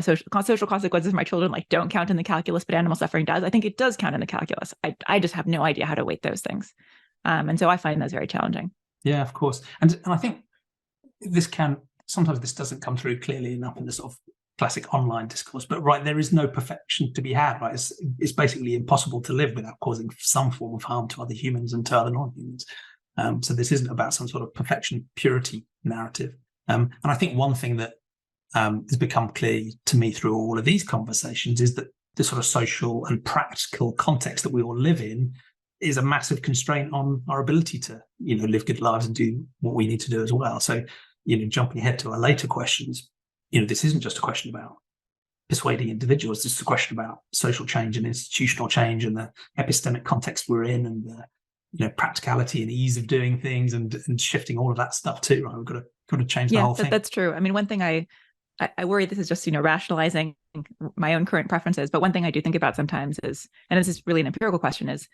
social consequences for my children don't count in the calculus, but animal suffering does. I think it does count in the calculus. I just have no idea how to weight those things. And so I find those very challenging. Yeah, of course. And I think sometimes this doesn't come through clearly enough in the sort of classic online discourse, but right, there is no perfection to be had, right? It's basically impossible to live without causing some form of harm to other humans and to other non-humans. So this isn't about some sort of perfection, purity narrative. And I think one thing that has become clear to me through all of these conversations is that the sort of social and practical context that we all live in is a massive constraint on our ability to, live good lives and do what we need to do as well. So, jumping ahead to our later questions, this isn't just a question about persuading individuals. This is a question about social change and institutional change and the epistemic context we're in, and the practicality and ease of doing things and shifting all of that stuff too. Right, we've got to change the whole thing. That's true. I mean, one thing I worry, this is just rationalizing my own current preferences, but one thing I do think about sometimes is, and this is really an empirical question, is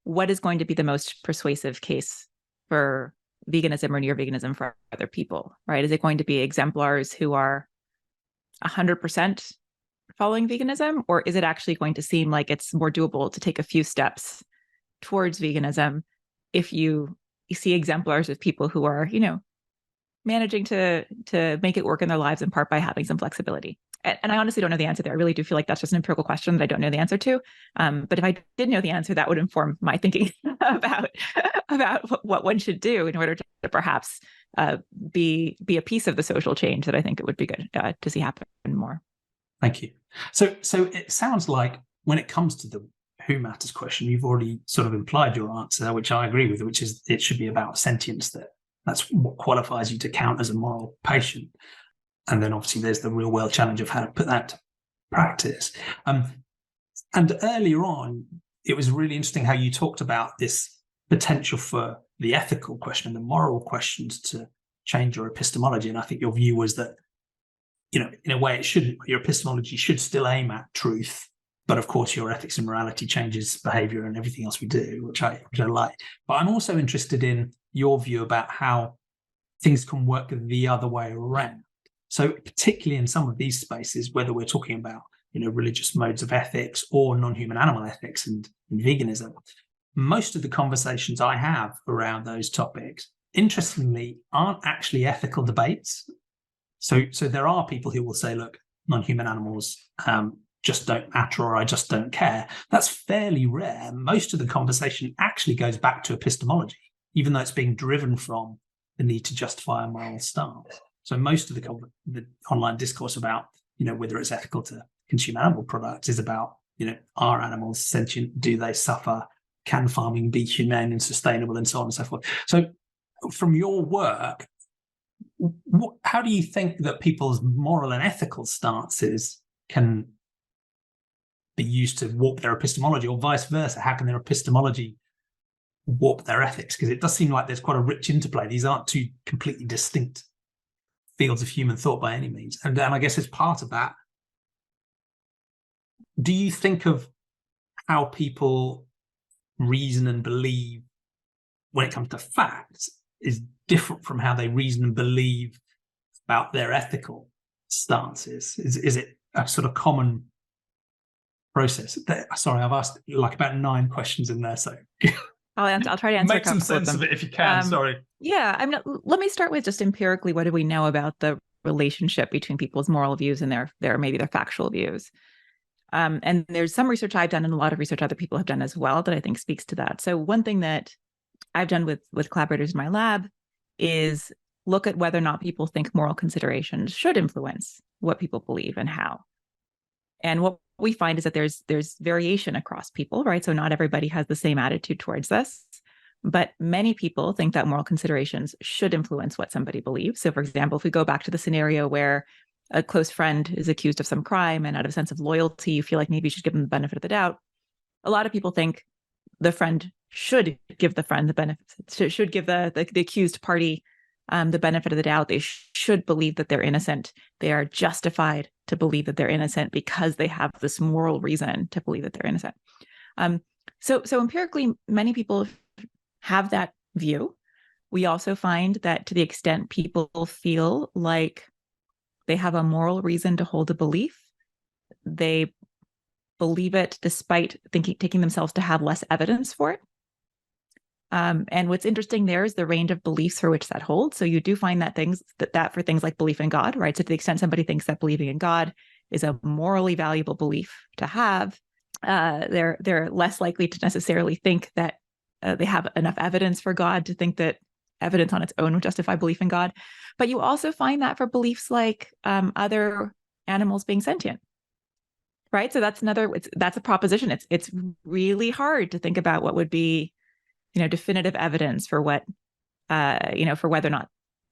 what is going to be the most persuasive case for veganism or near veganism for other people, right? Is it going to be exemplars who are 100% following veganism, or is it actually going to seem like it's more doable to take a few steps towards veganism if you see exemplars of people who are, managing to make it work in their lives in part by having some flexibility? And I honestly don't know the answer there. I really do feel like that's just an empirical question that I don't know the answer to. But if I did know the answer, that would inform my thinking about what one should do in order to perhaps be a piece of the social change that I think it would be good to see happen more. Thank you. So it sounds like when it comes to the who matters question, you've already sort of implied your answer, which I agree with, which is it should be about sentience. That's what qualifies you to count as a moral patient. And then obviously there's the real world challenge of how to put that to practice. And earlier on, it was really interesting how you talked about this potential for the ethical question and the moral questions to change your epistemology. And I think your view was that, in a way it shouldn't. Your epistemology should still aim at truth. But of course, your ethics and morality changes behavior and everything else we do, which I like. But I'm also interested in your view about how things can work the other way around. So particularly in some of these spaces, whether we're talking about, religious modes of ethics or non-human animal ethics and veganism, most of the conversations I have around those topics, interestingly, aren't actually ethical debates. So there are people who will say, look, non-human animals just don't matter, or I just don't care. That's fairly rare. Most of the conversation actually goes back to epistemology, even though it's being driven from the need to justify a moral stance. So most of the online discourse about, whether it's ethical to consume animal products is about, are animals sentient? Do they suffer? Can farming be humane and sustainable, and so on and so forth? So from your work, how do you think that people's moral and ethical stances can be used to warp their epistemology, or vice versa? How can their epistemology warp their ethics? Because it does seem like there's quite a rich interplay. These aren't two completely distinct fields of human thought by any means. And I guess as part of that, do you think of how people reason and believe when it comes to facts is different from how they reason and believe about their ethical stances? Is it a sort of common process? Sorry, I've asked about 9 questions in there, so I'll try to answer. Make some sense of it if you can. Sorry. Yeah, let me start with just empirically. What do we know about the relationship between people's moral views and their factual views? And there's some research I've done and a lot of research other people have done as well that I think speaks to that. So one thing that I've done with collaborators in my lab is look at whether or not people think moral considerations should influence what people believe and how. And what we find is that there's variation across people, right? So not everybody has the same attitude towards this, but many people think that moral considerations should influence what somebody believes. So for example, if we go back to the scenario where a close friend is accused of some crime and out of a sense of loyalty, you feel like maybe you should give them the benefit of the doubt. A lot of people think the friend should give the friend the benefit, should give the accused party the benefit of the doubt. They should believe that they're innocent. They are justified to believe that they're innocent because they have this moral reason to believe that they're innocent. So empirically, many people have that view. We also find that to the extent people feel like they have a moral reason to hold a belief, they believe it despite taking themselves to have less evidence for it. And what's interesting there is the range of beliefs for which that holds. So you do find that for things like belief in God, right? So to the extent somebody thinks that believing in God is a morally valuable belief to have, they're less likely to necessarily think that they have enough evidence for God to think that evidence on its own would justify belief in God. But you also find that for beliefs like other animals being sentient, right? So that's a proposition. It's really hard to think about what would be, definitive evidence for what, for whether or not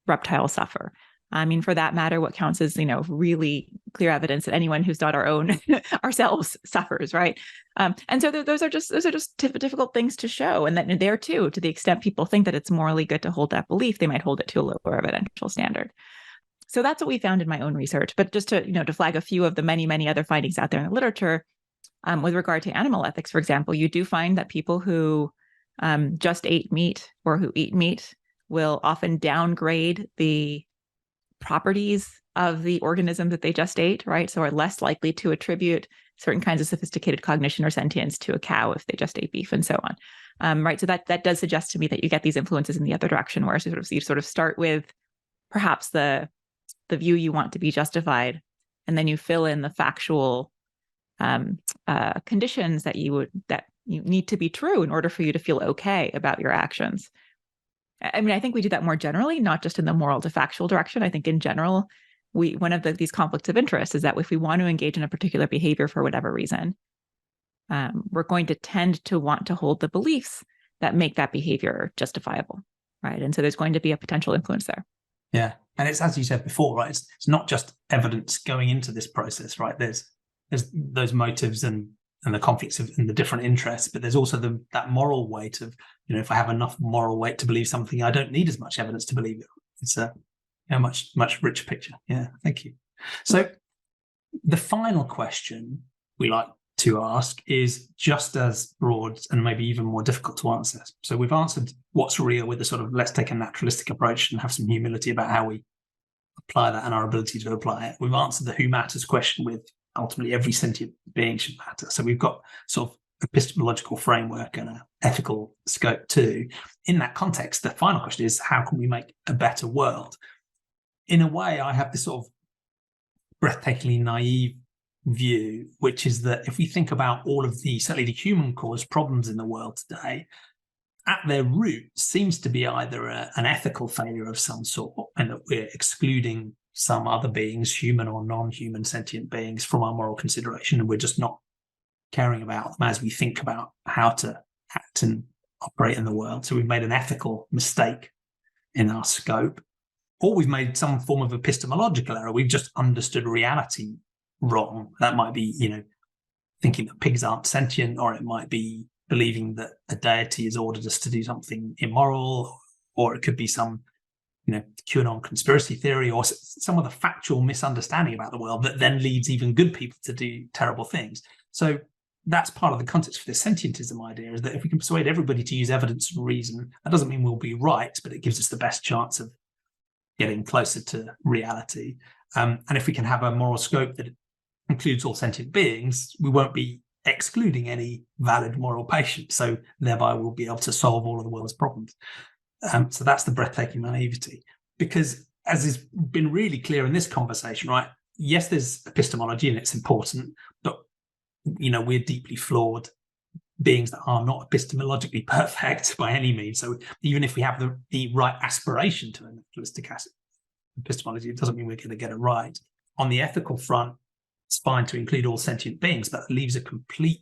reptiles suffer. I mean, for that matter, what counts as, really clear evidence that anyone who's not our own ourselves suffers, right? And so those are just difficult things to show. And that there too, to the extent people think that it's morally good to hold that belief, they might hold it to a lower evidential standard. So that's what we found in my own research. But just to flag a few of the many, many other findings out there in the literature, with regard to animal ethics, for example, you do find that people who just ate meat or who eat meat will often downgrade the properties of the organism that they just ate, right? So are less likely to attribute certain kinds of sophisticated cognition or sentience to a cow if they just ate beef and so on, right? So that does suggest to me that you get these influences in the other direction, where you sort of start with perhaps the view you want to be justified, and then you fill in the factual conditions that you need to be true in order for you to feel okay about your actions. I mean, I think we do that more generally, not just in the moral to factual direction. I think in general, one of these conflicts of interest is that if we want to engage in a particular behavior for whatever reason, we're going to tend to want to hold the beliefs that make that behavior justifiable, right? And so there's going to be a potential influence there. Yeah, and it's, as you said before, right? It's not just evidence going into this process, right? There's those motives and the conflicts and the different interests, but there's also that moral weight of, if I have enough moral weight to believe something, I don't need as much evidence to believe it. It's a much richer picture. Yeah, thank you. So the final question we like to ask is just as broad and maybe even more difficult to answer. So we've answered what's real with the sort of let's take a naturalistic approach and have some humility about how we apply that and our ability to apply it. We've answered the who matters question with ultimately every sentient being should matter. So we've got sort of epistemological framework and an ethical scope too. In that context, the final question is, how can we make a better world? In a way, I have this sort of breathtakingly naive view, which is that if we think about all of certainly the human-caused problems in the world today, at their root seems to be either an ethical failure of some sort, and that we're excluding some other beings, human or non-human sentient beings, from our moral consideration, and we're just not caring about them as we think about how to act and operate in the world. So we've made an ethical mistake in our scope, or we've made some form of epistemological error. We've just understood reality wrong. That might be, thinking that pigs aren't sentient, or it might be believing that a deity has ordered us to do something immoral, or it could be some QAnon conspiracy theory, or some of the factual misunderstanding about the world that then leads even good people to do terrible things. So that's part of the context for the sentientism idea, is that if we can persuade everybody to use evidence and reason, that doesn't mean we'll be right, but it gives us the best chance of getting closer to reality. And if we can have a moral scope that includes all sentient beings, we won't be excluding any valid moral patient. So thereby we'll be able to solve all of the world's problems. So that's the breathtaking naivety, because as has been really clear in this conversation, right? Yes, there's epistemology and it's important, but we're deeply flawed beings that are not epistemologically perfect by any means. So even if we have the right aspiration to a naturalistic epistemology, it doesn't mean we're going to get it right. On the ethical front, it's fine to include all sentient beings, but it leaves a complete,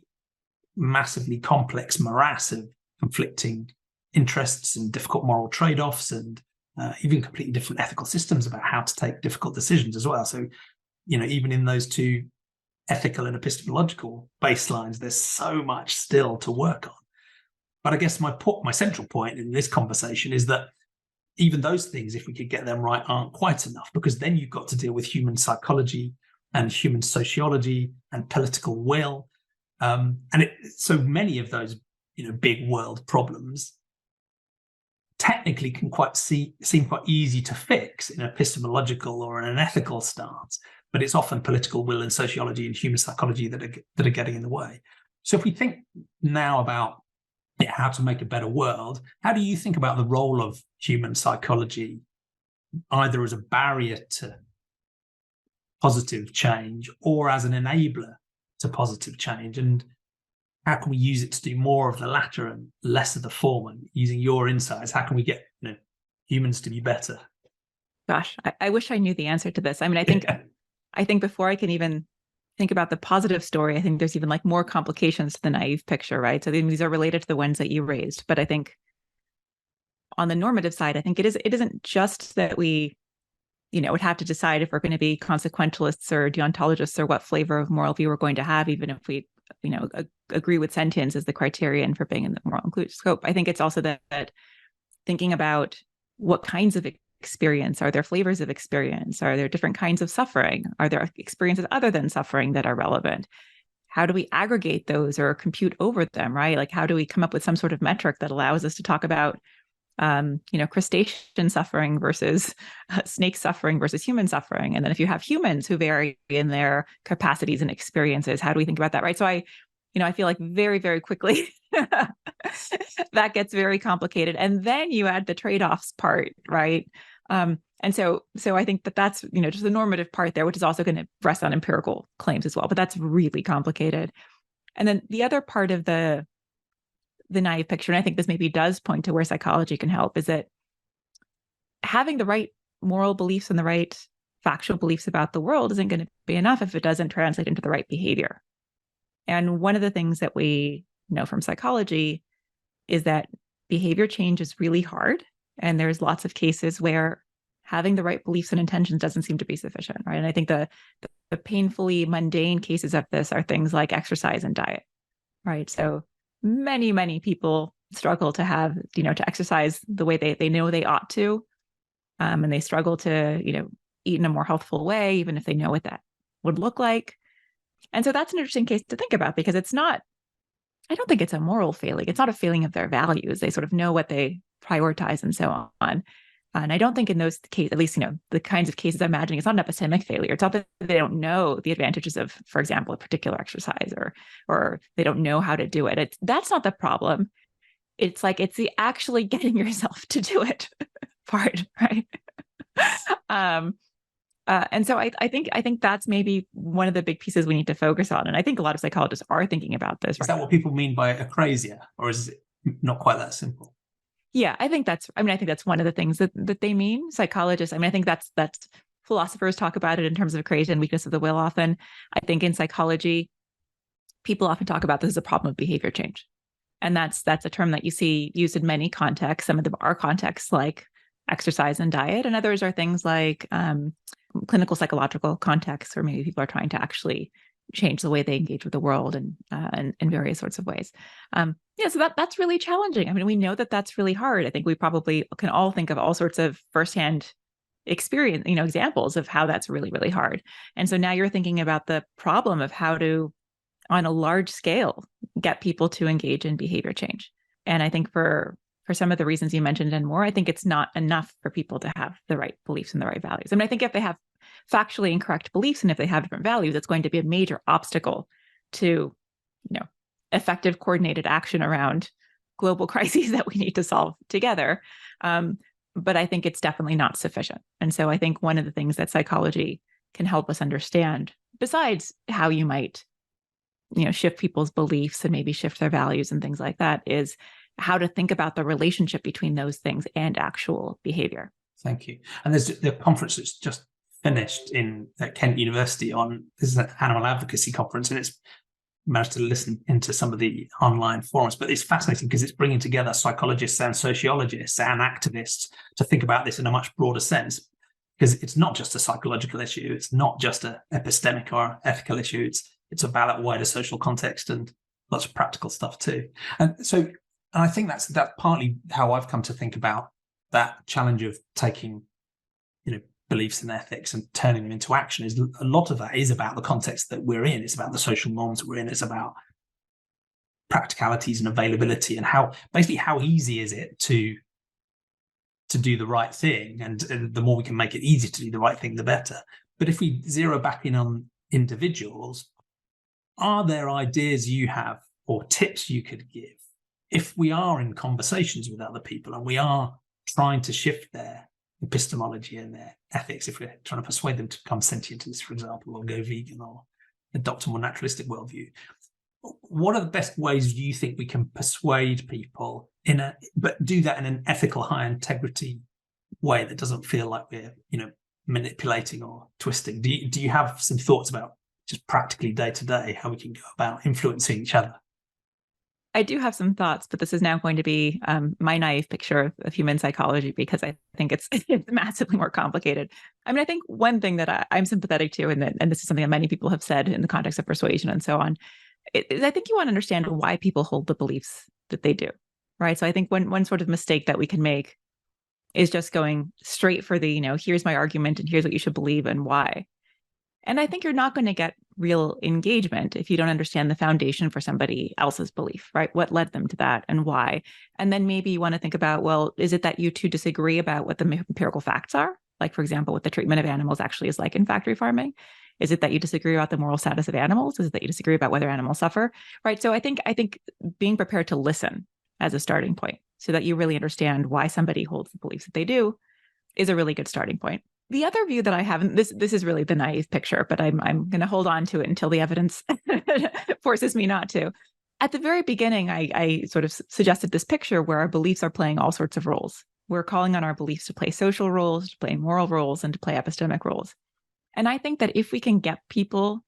massively complex morass of conflicting interests and difficult moral trade-offs, and even completely different ethical systems about how to take difficult decisions as well. So, even in those two ethical and epistemological baselines, there's so much still to work on. But I guess my central point in this conversation is that even those things, if we could get them right, aren't quite enough, because then you've got to deal with human psychology and human sociology and political will. So many of those, big world problems technically can seem quite easy to fix in an epistemological or in an ethical stance, but it's often political will and sociology and human psychology that are getting in the way. So if we think now about how to make a better world, how do you think about the role of human psychology, either as a barrier to positive change or as an enabler to positive change? And how can we use it to do more of the latter and less of the former? And using your insights, how can we get humans to be better? Gosh, I wish I knew the answer to this. I mean, I think before I can even think about the positive story, I think there's even like more complications to the naive picture, right? So these are related to the ones that you raised. But I think on the normative side, I think it isn't just that we, would have to decide if we're going to be consequentialists or deontologists or what flavor of moral view we're going to have, even if we, agree with sentience as the criterion for being in the moral inclusive scope. I think it's also that thinking about what kinds of experience, are there flavors of experience? Are there different kinds of suffering? Are there experiences other than suffering that are relevant? How do we aggregate those or compute over them, right? Like, how do we come up with some sort of metric that allows us to talk about, crustacean suffering versus snake suffering versus human suffering? And then if you have humans who vary in their capacities and experiences, how do we think about that, right? So I feel like very, very quickly that gets very complicated. And then you add the trade-offs part, right? And so I think that's, just the normative part there, which is also going to rest on empirical claims as well, but that's really complicated. And then the other part of the naive picture, and I think this maybe does point to where psychology can help, is that having the right moral beliefs and the right factual beliefs about the world isn't going to be enough if it doesn't translate into the right behavior. And one of the things that we know from psychology is that behavior change is really hard. And there's lots of cases where having the right beliefs and intentions doesn't seem to be sufficient, right? And I think the painfully mundane cases of this are things like exercise and diet, right? So many, many people struggle to have, to exercise the way they know they ought to. And they struggle to, eat in a more healthful way, even if they know what that would look like. And so that's an interesting case to think about, because I don't think it's a moral failing. It's not a failing of their values. They sort of know what they prioritize and so on. And I don't think in those cases, at least, the kinds of cases I'm imagining, it's not an epistemic failure. It's not that they don't know the advantages of, for example, a particular exercise, or they don't know how to do it. That's not the problem. It's the actually getting yourself to do it part, right? And so I think that's maybe one of the big pieces we need to focus on. And I think a lot of psychologists are thinking about this. Is that what people mean by acrasia, or is it not quite that simple? Yeah, I think that's one of the things that they mean, psychologists. I think that's philosophers talk about it in terms of acrasia and weakness of the will often. I think in psychology, people often talk about this as a problem of behavior change. And that's a term that you see used in many contexts. Some of them are contexts like exercise and diet, and others are things like clinical psychological contexts, where maybe people are trying to actually change the way they engage with the world and in various sorts of ways. So that's really challenging. We know that that's really hard. I think we probably can all think of all sorts of firsthand experience, examples of how that's really, really hard. And so now you're thinking about the problem of how to, on a large scale, get people to engage in behavior change. And I think for some of the reasons you mentioned and more, I think it's not enough for people to have the right beliefs and the right values. I think if they have factually incorrect beliefs and if they have different values, it's going to be a major obstacle to, effective coordinated action around global crises that we need to solve together. But I think it's definitely not sufficient. And so I think one of the things that psychology can help us understand, besides how you might, shift people's beliefs and maybe shift their values and things like that, is how to think about the relationship between those things and actual behavior. Thank you. And there's the conference that's just finished at Kent University this is an animal advocacy conference, and it's managed to listen into some of the online forums, but it's fascinating because it's bringing together psychologists and sociologists and activists to think about this in a much broader sense, because it's not just a psychological issue. It's not just an epistemic or ethical issue. It's about a wider social context and lots of practical stuff too. And I think that's partly how I've come to think about that challenge of taking, beliefs and ethics and turning them into action, is a lot of that is about the context that we're in. It's about the social norms that we're in. It's about practicalities and availability, and how easy is it to do the right thing, and the more we can make it easy to do the right thing, the better. But if we zero back in on individuals, are there ideas you have or tips you could give if we are in conversations with other people and we are trying to shift their epistemology and their ethics, if we're trying to persuade them to become sentientists, for example, or go vegan or adopt a more naturalistic worldview? What are the best ways you think we can persuade people but do that in an ethical, high integrity way that doesn't feel like we're, manipulating or twisting? Do you have some thoughts about just practically day to day how we can go about influencing each other? I do have some thoughts, but this is now going to be my naive picture of human psychology, because I think it's massively more complicated. I mean, I think one thing that I'm sympathetic to, and this is something that many people have said in the context of persuasion and so on, is I think you want to understand why people hold the beliefs that they do, right? So I think one sort of mistake that we can make is just going straight for the, here's my argument and here's what you should believe and why. And I think you're not going to get real engagement if you don't understand the foundation for somebody else's belief, right? What led them to that and why? And then maybe you want to think about, well, is it that you two disagree about what the empirical facts are? Like, for example, what the treatment of animals actually is like in factory farming? Is it that you disagree about the moral status of animals? Is it that you disagree about whether animals suffer? Right. So I think being prepared to listen as a starting point so that you really understand why somebody holds the beliefs that they do is a really good starting point. The other view that I have, and this is really the naive picture, but I'm going to hold on to it until the evidence forces me not to. At the very beginning, I sort of suggested this picture where our beliefs are playing all sorts of roles. We're calling on our beliefs to play social roles, to play moral roles, and to play epistemic roles. And I think that if we can get people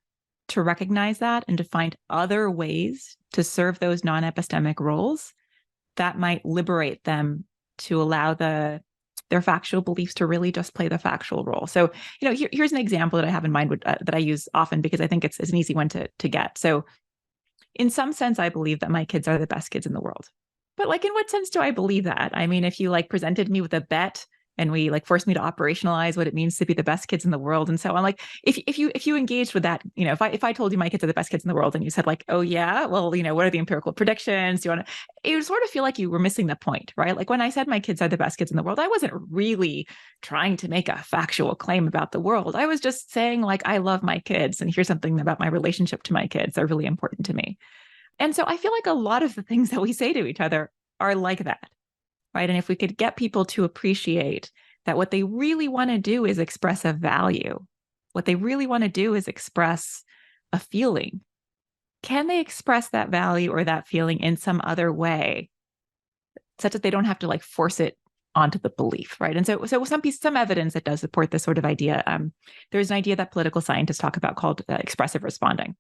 to recognize that and to find other ways to serve those non-epistemic roles, that might liberate them to allow their factual beliefs to really just play the factual role. So, here's an example that I have in mind that I use often because I think it's an easy one to get. So in some sense, I believe that my kids are the best kids in the world. But in what sense do I believe that? I mean, if you presented me with a bet and we forced me to operationalize what it means to be the best kids in the world and so on, if you engaged with that, if I told you my kids are the best kids in the world and you said oh yeah, well, what are the empirical predictions? Do you want to, it would sort of feel like you were missing the point, right? When I said my kids are the best kids in the world, I wasn't really trying to make a factual claim about the world. I was just saying I love my kids and here's something about my relationship to my kids that are really important to me. And so I feel like a lot of the things that we say to each other are like that. Right. And if we could get people to appreciate that what they really want to do is express a value, what they really want to do is express a feeling. Can they express that value or that feeling in some other way such that they don't have to force it onto the belief, right? And so some evidence that does support this sort of idea. There's an idea that political scientists talk about called expressive responding.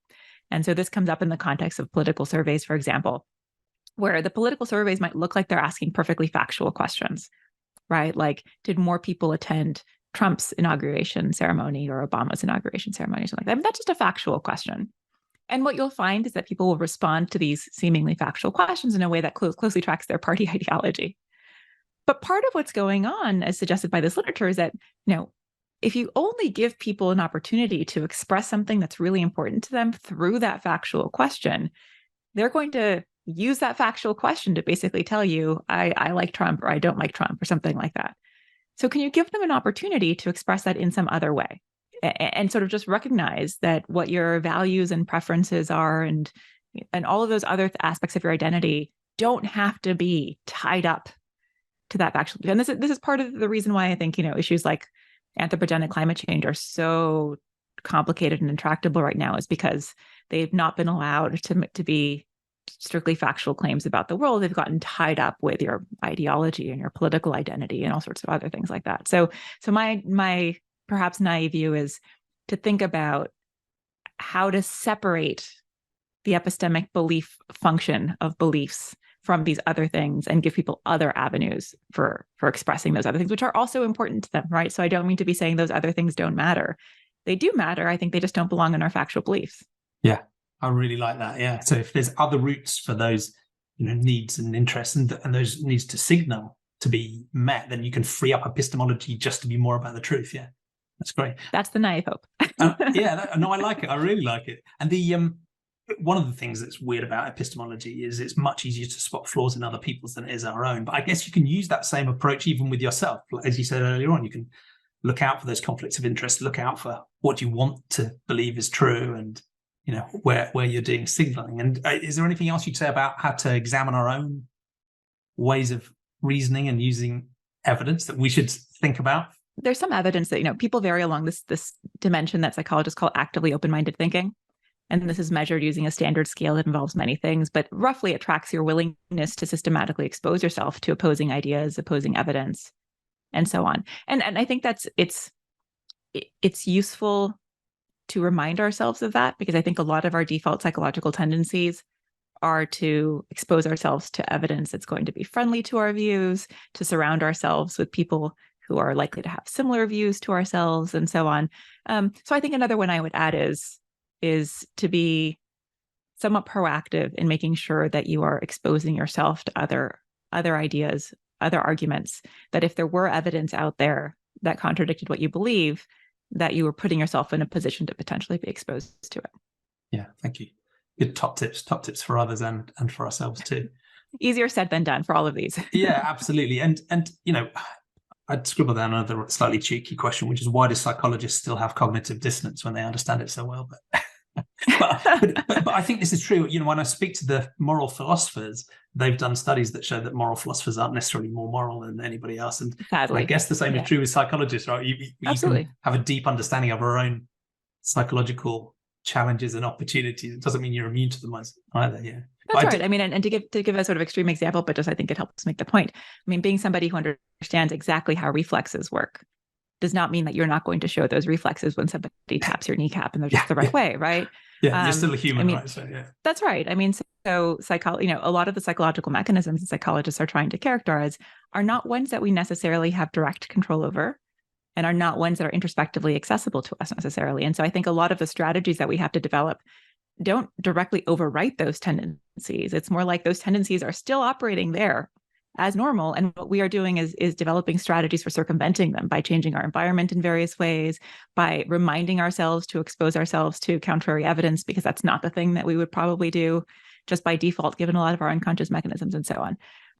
And so this comes up in the context of political surveys, for example, where the political surveys might look like they're asking perfectly factual questions, right? Did more people attend Trump's inauguration ceremony or Obama's inauguration ceremony or something like that? I mean, that's just a factual question. And what you'll find is that people will respond to these seemingly factual questions in a way that closely tracks their party ideology. But part of what's going on, as suggested by this literature, is that, if you only give people an opportunity to express something that's really important to them through that factual question, they're going to use that factual question to basically tell you, I like Trump or I don't like Trump or something like that. So can you give them an opportunity to express that in some other way and sort of just recognize that what your values and preferences are and all of those other aspects of your identity don't have to be tied up to that factual. And this is part of the reason why I think, issues like anthropogenic climate change are so complicated and intractable right now, is because they've not been allowed to be strictly factual claims about the world. They've gotten tied up with your ideology and your political identity and all sorts of other things like that. So my perhaps naive view is to think about how to separate the epistemic belief function of beliefs from these other things and give people other avenues for expressing those other things, which are also important to them, right? So I don't mean to be saying those other things don't matter. They do matter. I think they just don't belong in our factual beliefs. Yeah. I really like that. Yeah. So if there's other routes for those, needs and interests and those needs to signal to be met, then you can free up epistemology just to be more about the truth. Yeah, that's great. That's the naive hope. No, I like it. I really like it. And the one of the things that's weird about epistemology is it's much easier to spot flaws in other people's than it is our own. But I guess you can use that same approach even with yourself. As you said earlier on, you can look out for those conflicts of interest, look out for what you want to believe is true, and where you're doing signaling. And is there anything else you'd say about how to examine our own ways of reasoning and using evidence that we should think about? There's some evidence that people vary along this dimension that psychologists call actively open-minded thinking. And this is measured using a standard scale that involves many things, but roughly it tracks your willingness to systematically expose yourself to opposing ideas, opposing evidence, and so on. And I think it's useful to remind ourselves of that, because I think a lot of our default psychological tendencies are to expose ourselves to evidence that's going to be friendly to our views, to surround ourselves with people who are likely to have similar views to ourselves, and so on. So I think another one I would add is to be somewhat proactive in making sure that you are exposing yourself to other ideas, other arguments, that if there were evidence out there that contradicted what you believe, that you were putting yourself in a position to potentially be exposed to it. Yeah, thank you. Good top tips for others and for ourselves too. Easier said than done for all of these. Yeah, absolutely. And I'd scribble down another slightly cheeky question, which is, why do psychologists still have cognitive dissonance when they understand it so well? But I think this is true. When I speak to the moral philosophers, they've done studies that show that moral philosophers aren't necessarily more moral than anybody else. And I guess the same is true with psychologists, right? You can have a deep understanding of our own psychological challenges and opportunities. It doesn't mean you're immune to them either. Yeah. That's right. And to give a sort of extreme example, but just I think it helps make the point. Being somebody who understands exactly how reflexes work does not mean that you're not going to show those reflexes when somebody taps your kneecap and they're just the right way, right? Yeah, you're still a human, right? So, yeah. That's right. So a lot of the psychological mechanisms that psychologists are trying to characterize are not ones that we necessarily have direct control over, and are not ones that are introspectively accessible to us necessarily. And so I think a lot of the strategies that we have to develop don't directly overwrite those tendencies. It's more like those tendencies are still operating there as normal. And what we are doing is developing strategies for circumventing them by changing our environment in various ways, by reminding ourselves to expose ourselves to contrary evidence, because that's not the thing that we would probably do just by default, given a lot of our unconscious mechanisms and so on.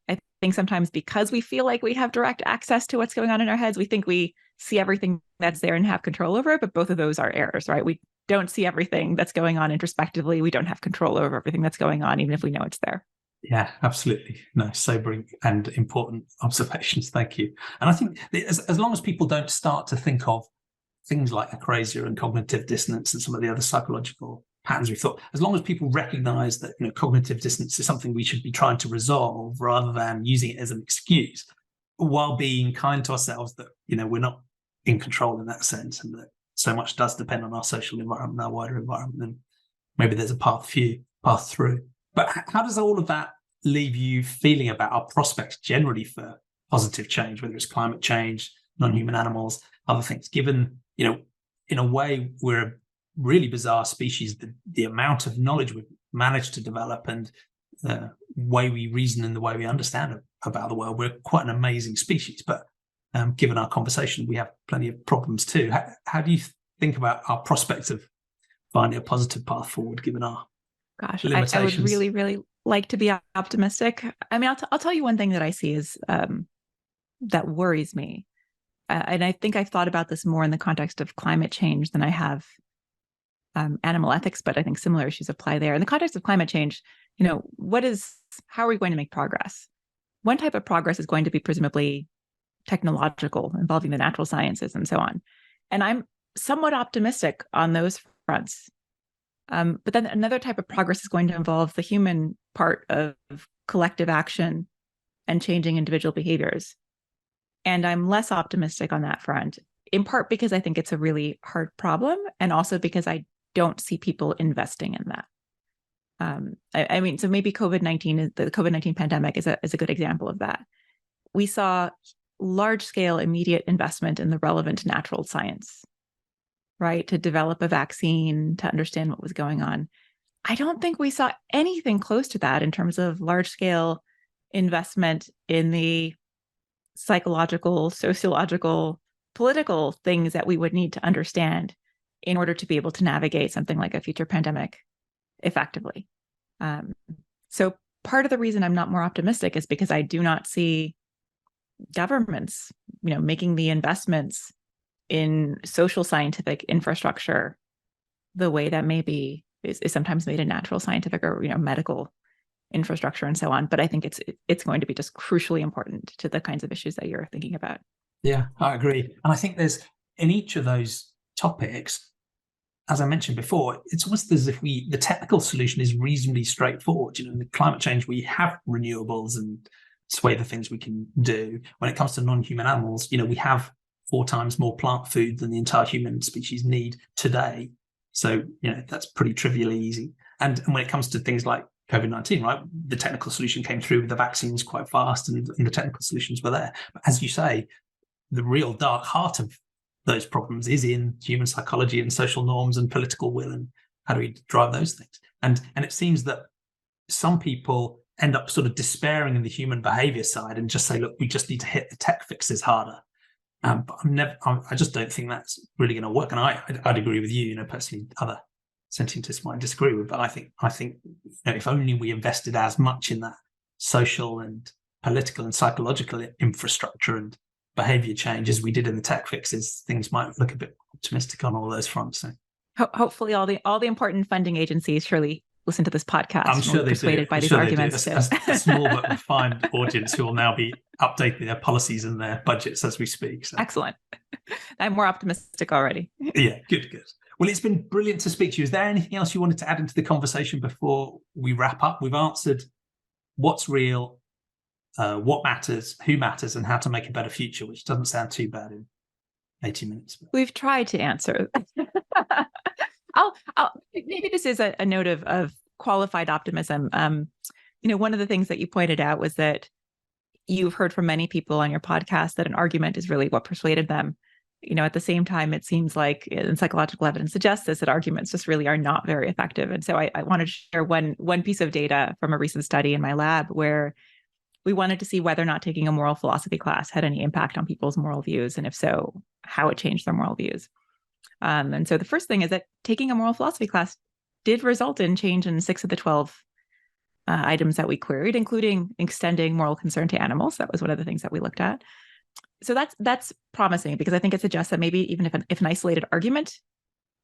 I think sometimes because we feel like we have direct access to what's going on in our heads, we think we see everything that's there and have control over it, but both of those are errors, right? We don't see everything that's going on introspectively. We don't have control over everything that's going on, even if we know it's there. Yeah, absolutely. No, sobering and important observations. Thank you. And I think as long as people don't start to think of things like acrasia and cognitive dissonance and some of the other psychological patterns we thought, as long as people recognize that cognitive dissonance is something we should be trying to resolve rather than using it as an excuse, while being kind to ourselves that we're not in control in that sense, and that so much does depend on our social environment, our wider environment, then maybe there's a path through. But how does all of that leave you feeling about our prospects generally for positive change, whether it's climate change, non-human animals, other things, given, in a way, we're a really bizarre species, the amount of knowledge we've managed to develop and the way we reason and the way we understand about the world, we're quite an amazing species. But given our conversation, we have plenty of problems too. How do you think about our prospects of finding a positive path forward, given our limitations? I would really, really like to be optimistic. I'll tell you one thing that I see is that worries me. And I think I've thought about this more in the context of climate change than I have animal ethics, but I think similar issues apply there. In the context of climate change, how are we going to make progress? One type of progress is going to be presumably technological, involving the natural sciences and so on. And I'm somewhat optimistic on those fronts. But then another type of progress is going to involve the human part of collective action and changing individual behaviors. And I'm less optimistic on that front, in part because I think it's a really hard problem, and also because I don't see people investing in that. So maybe the COVID-19 pandemic is a good example of that. We saw large-scale immediate investment in the relevant natural science, right, to develop a vaccine, to understand what was going on. I don't think we saw anything close to that in terms of large-scale investment in the psychological, sociological, political things that we would need to understand in order to be able to navigate something like a future pandemic effectively. So part of the reason I'm not more optimistic is because I do not see governments, making the investments in social scientific infrastructure the way that maybe is sometimes made in natural scientific or medical infrastructure and so on. But I think it's going to be just crucially important to the kinds of issues that you're thinking about. Yeah, I agree. And I think there's, in each of those topics, as I mentioned before, it's almost as if the technical solution is reasonably straightforward. In the climate change, we have renewables and sway the things we can do. When it comes to non-human animals, we have 4 times more plant food than the entire human species need today. So, that's pretty trivially easy. And when it comes to things like COVID-19, right, the technical solution came through with the vaccines quite fast and the technical solutions were there. But as you say, the real dark heart of those problems is in human psychology and social norms and political will, and how do we drive those things? And it seems that some people end up sort of despairing in the human behavior side and just say, look, we just need to hit the tech fixes harder. But I just don't think that's really going to work. And I'd agree with you. Personally, other sentientists might disagree with, but I think if only we invested as much in that social and political and psychological infrastructure and behavior change as we did in the tech fixes, things might look a bit optimistic on all those fronts. So hopefully all the important funding agencies surely listen to this podcast. I'm sure they persuaded do. by these arguments. A small but refined audience who will now be updating their policies and their budgets as we speak. So. Excellent. I'm more optimistic already. Yeah, good. Well, it's been brilliant to speak to you. Is there anything else you wanted to add into the conversation before we wrap up? We've answered what's real, what matters, who matters, and how to make a better future, which doesn't sound too bad in 80 minutes. We've tried to answer. Maybe this is a note of qualified optimism. One of the things that you pointed out was that you've heard from many people on your podcast that an argument is really what persuaded them. At the same time, it seems like, and psychological evidence suggests this, that arguments just really are not very effective. And so I wanted to share one piece of data from a recent study in my lab where we wanted to see whether or not taking a moral philosophy class had any impact on people's moral views, and if so, how it changed their moral views. And so the first thing is that taking a moral philosophy class did result in change in 6 of the 12 items that we queried, including extending moral concern to animals. That was one of the things that we looked at. So that's promising, because I think it suggests that maybe even if an isolated argument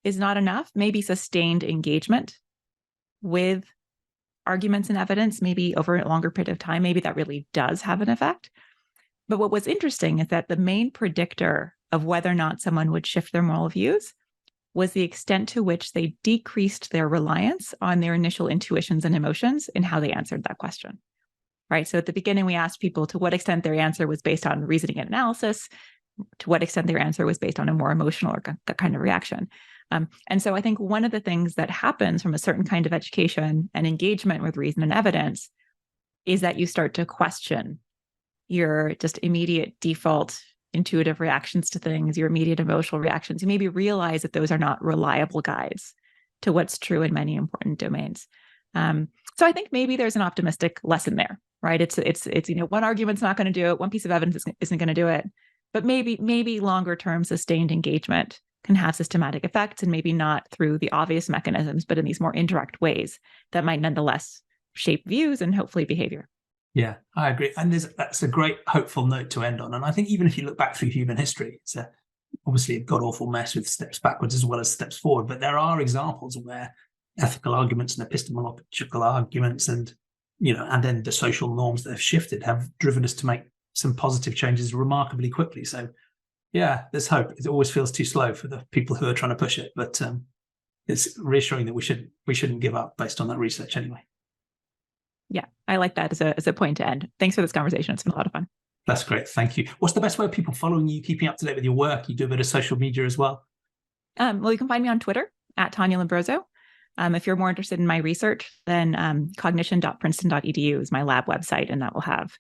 is not enough, maybe sustained engagement with arguments and evidence, maybe over a longer period of time, maybe that really does have an effect. But what was interesting is that the main predictor of whether or not someone would shift their moral views was the extent to which they decreased their reliance on their initial intuitions and emotions in how they answered that question. Right. So at the beginning, we asked people to what extent their answer was based on reasoning and analysis, to what extent their answer was based on a more emotional or kind of reaction. And so I think one of the things that happens from a certain kind of education and engagement with reason and evidence is that you start to question your just immediate default intuitive reactions to things, your immediate emotional reactions. You maybe realize that those are not reliable guides to what's true in many important domains. So I think maybe there's an optimistic lesson there, right? It's one argument's not going to do it, one piece of evidence isn't going to do it, but maybe longer term sustained engagement can have systematic effects, and maybe not through the obvious mechanisms, but in these more indirect ways that might nonetheless shape views and hopefully behavior. Yeah, I agree. And that's a great hopeful note to end on. And I think even if you look back through human history, it's obviously a god-awful mess with steps backwards as well as steps forward. But there are examples where ethical arguments and epistemological arguments and then the social norms that have shifted have driven us to make some positive changes remarkably quickly. So yeah, there's hope. It always feels too slow for the people who are trying to push it, but it's reassuring that we shouldn't give up based on that research anyway. Yeah, I like that as a point to end. Thanks for this conversation. It's been a lot of fun. That's great. Thank you. What's the best way of people following you, keeping up to date with your work? You do a bit of social media as well. Well, you can find me on Twitter at Tania Lombrozo. If you're more interested in my research, then cognition.princeton.edu is my lab website, and that will have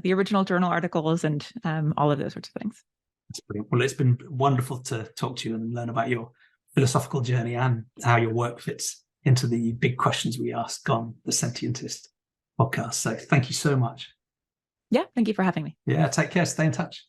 the original journal articles and all of those sorts of things. That's brilliant. Well, it's been wonderful to talk to you and learn about your philosophical journey and how your work fits into the big questions we ask on the Sentientist podcast. So thank you so much. Yeah, thank you for having me. Yeah, take care. Stay in touch.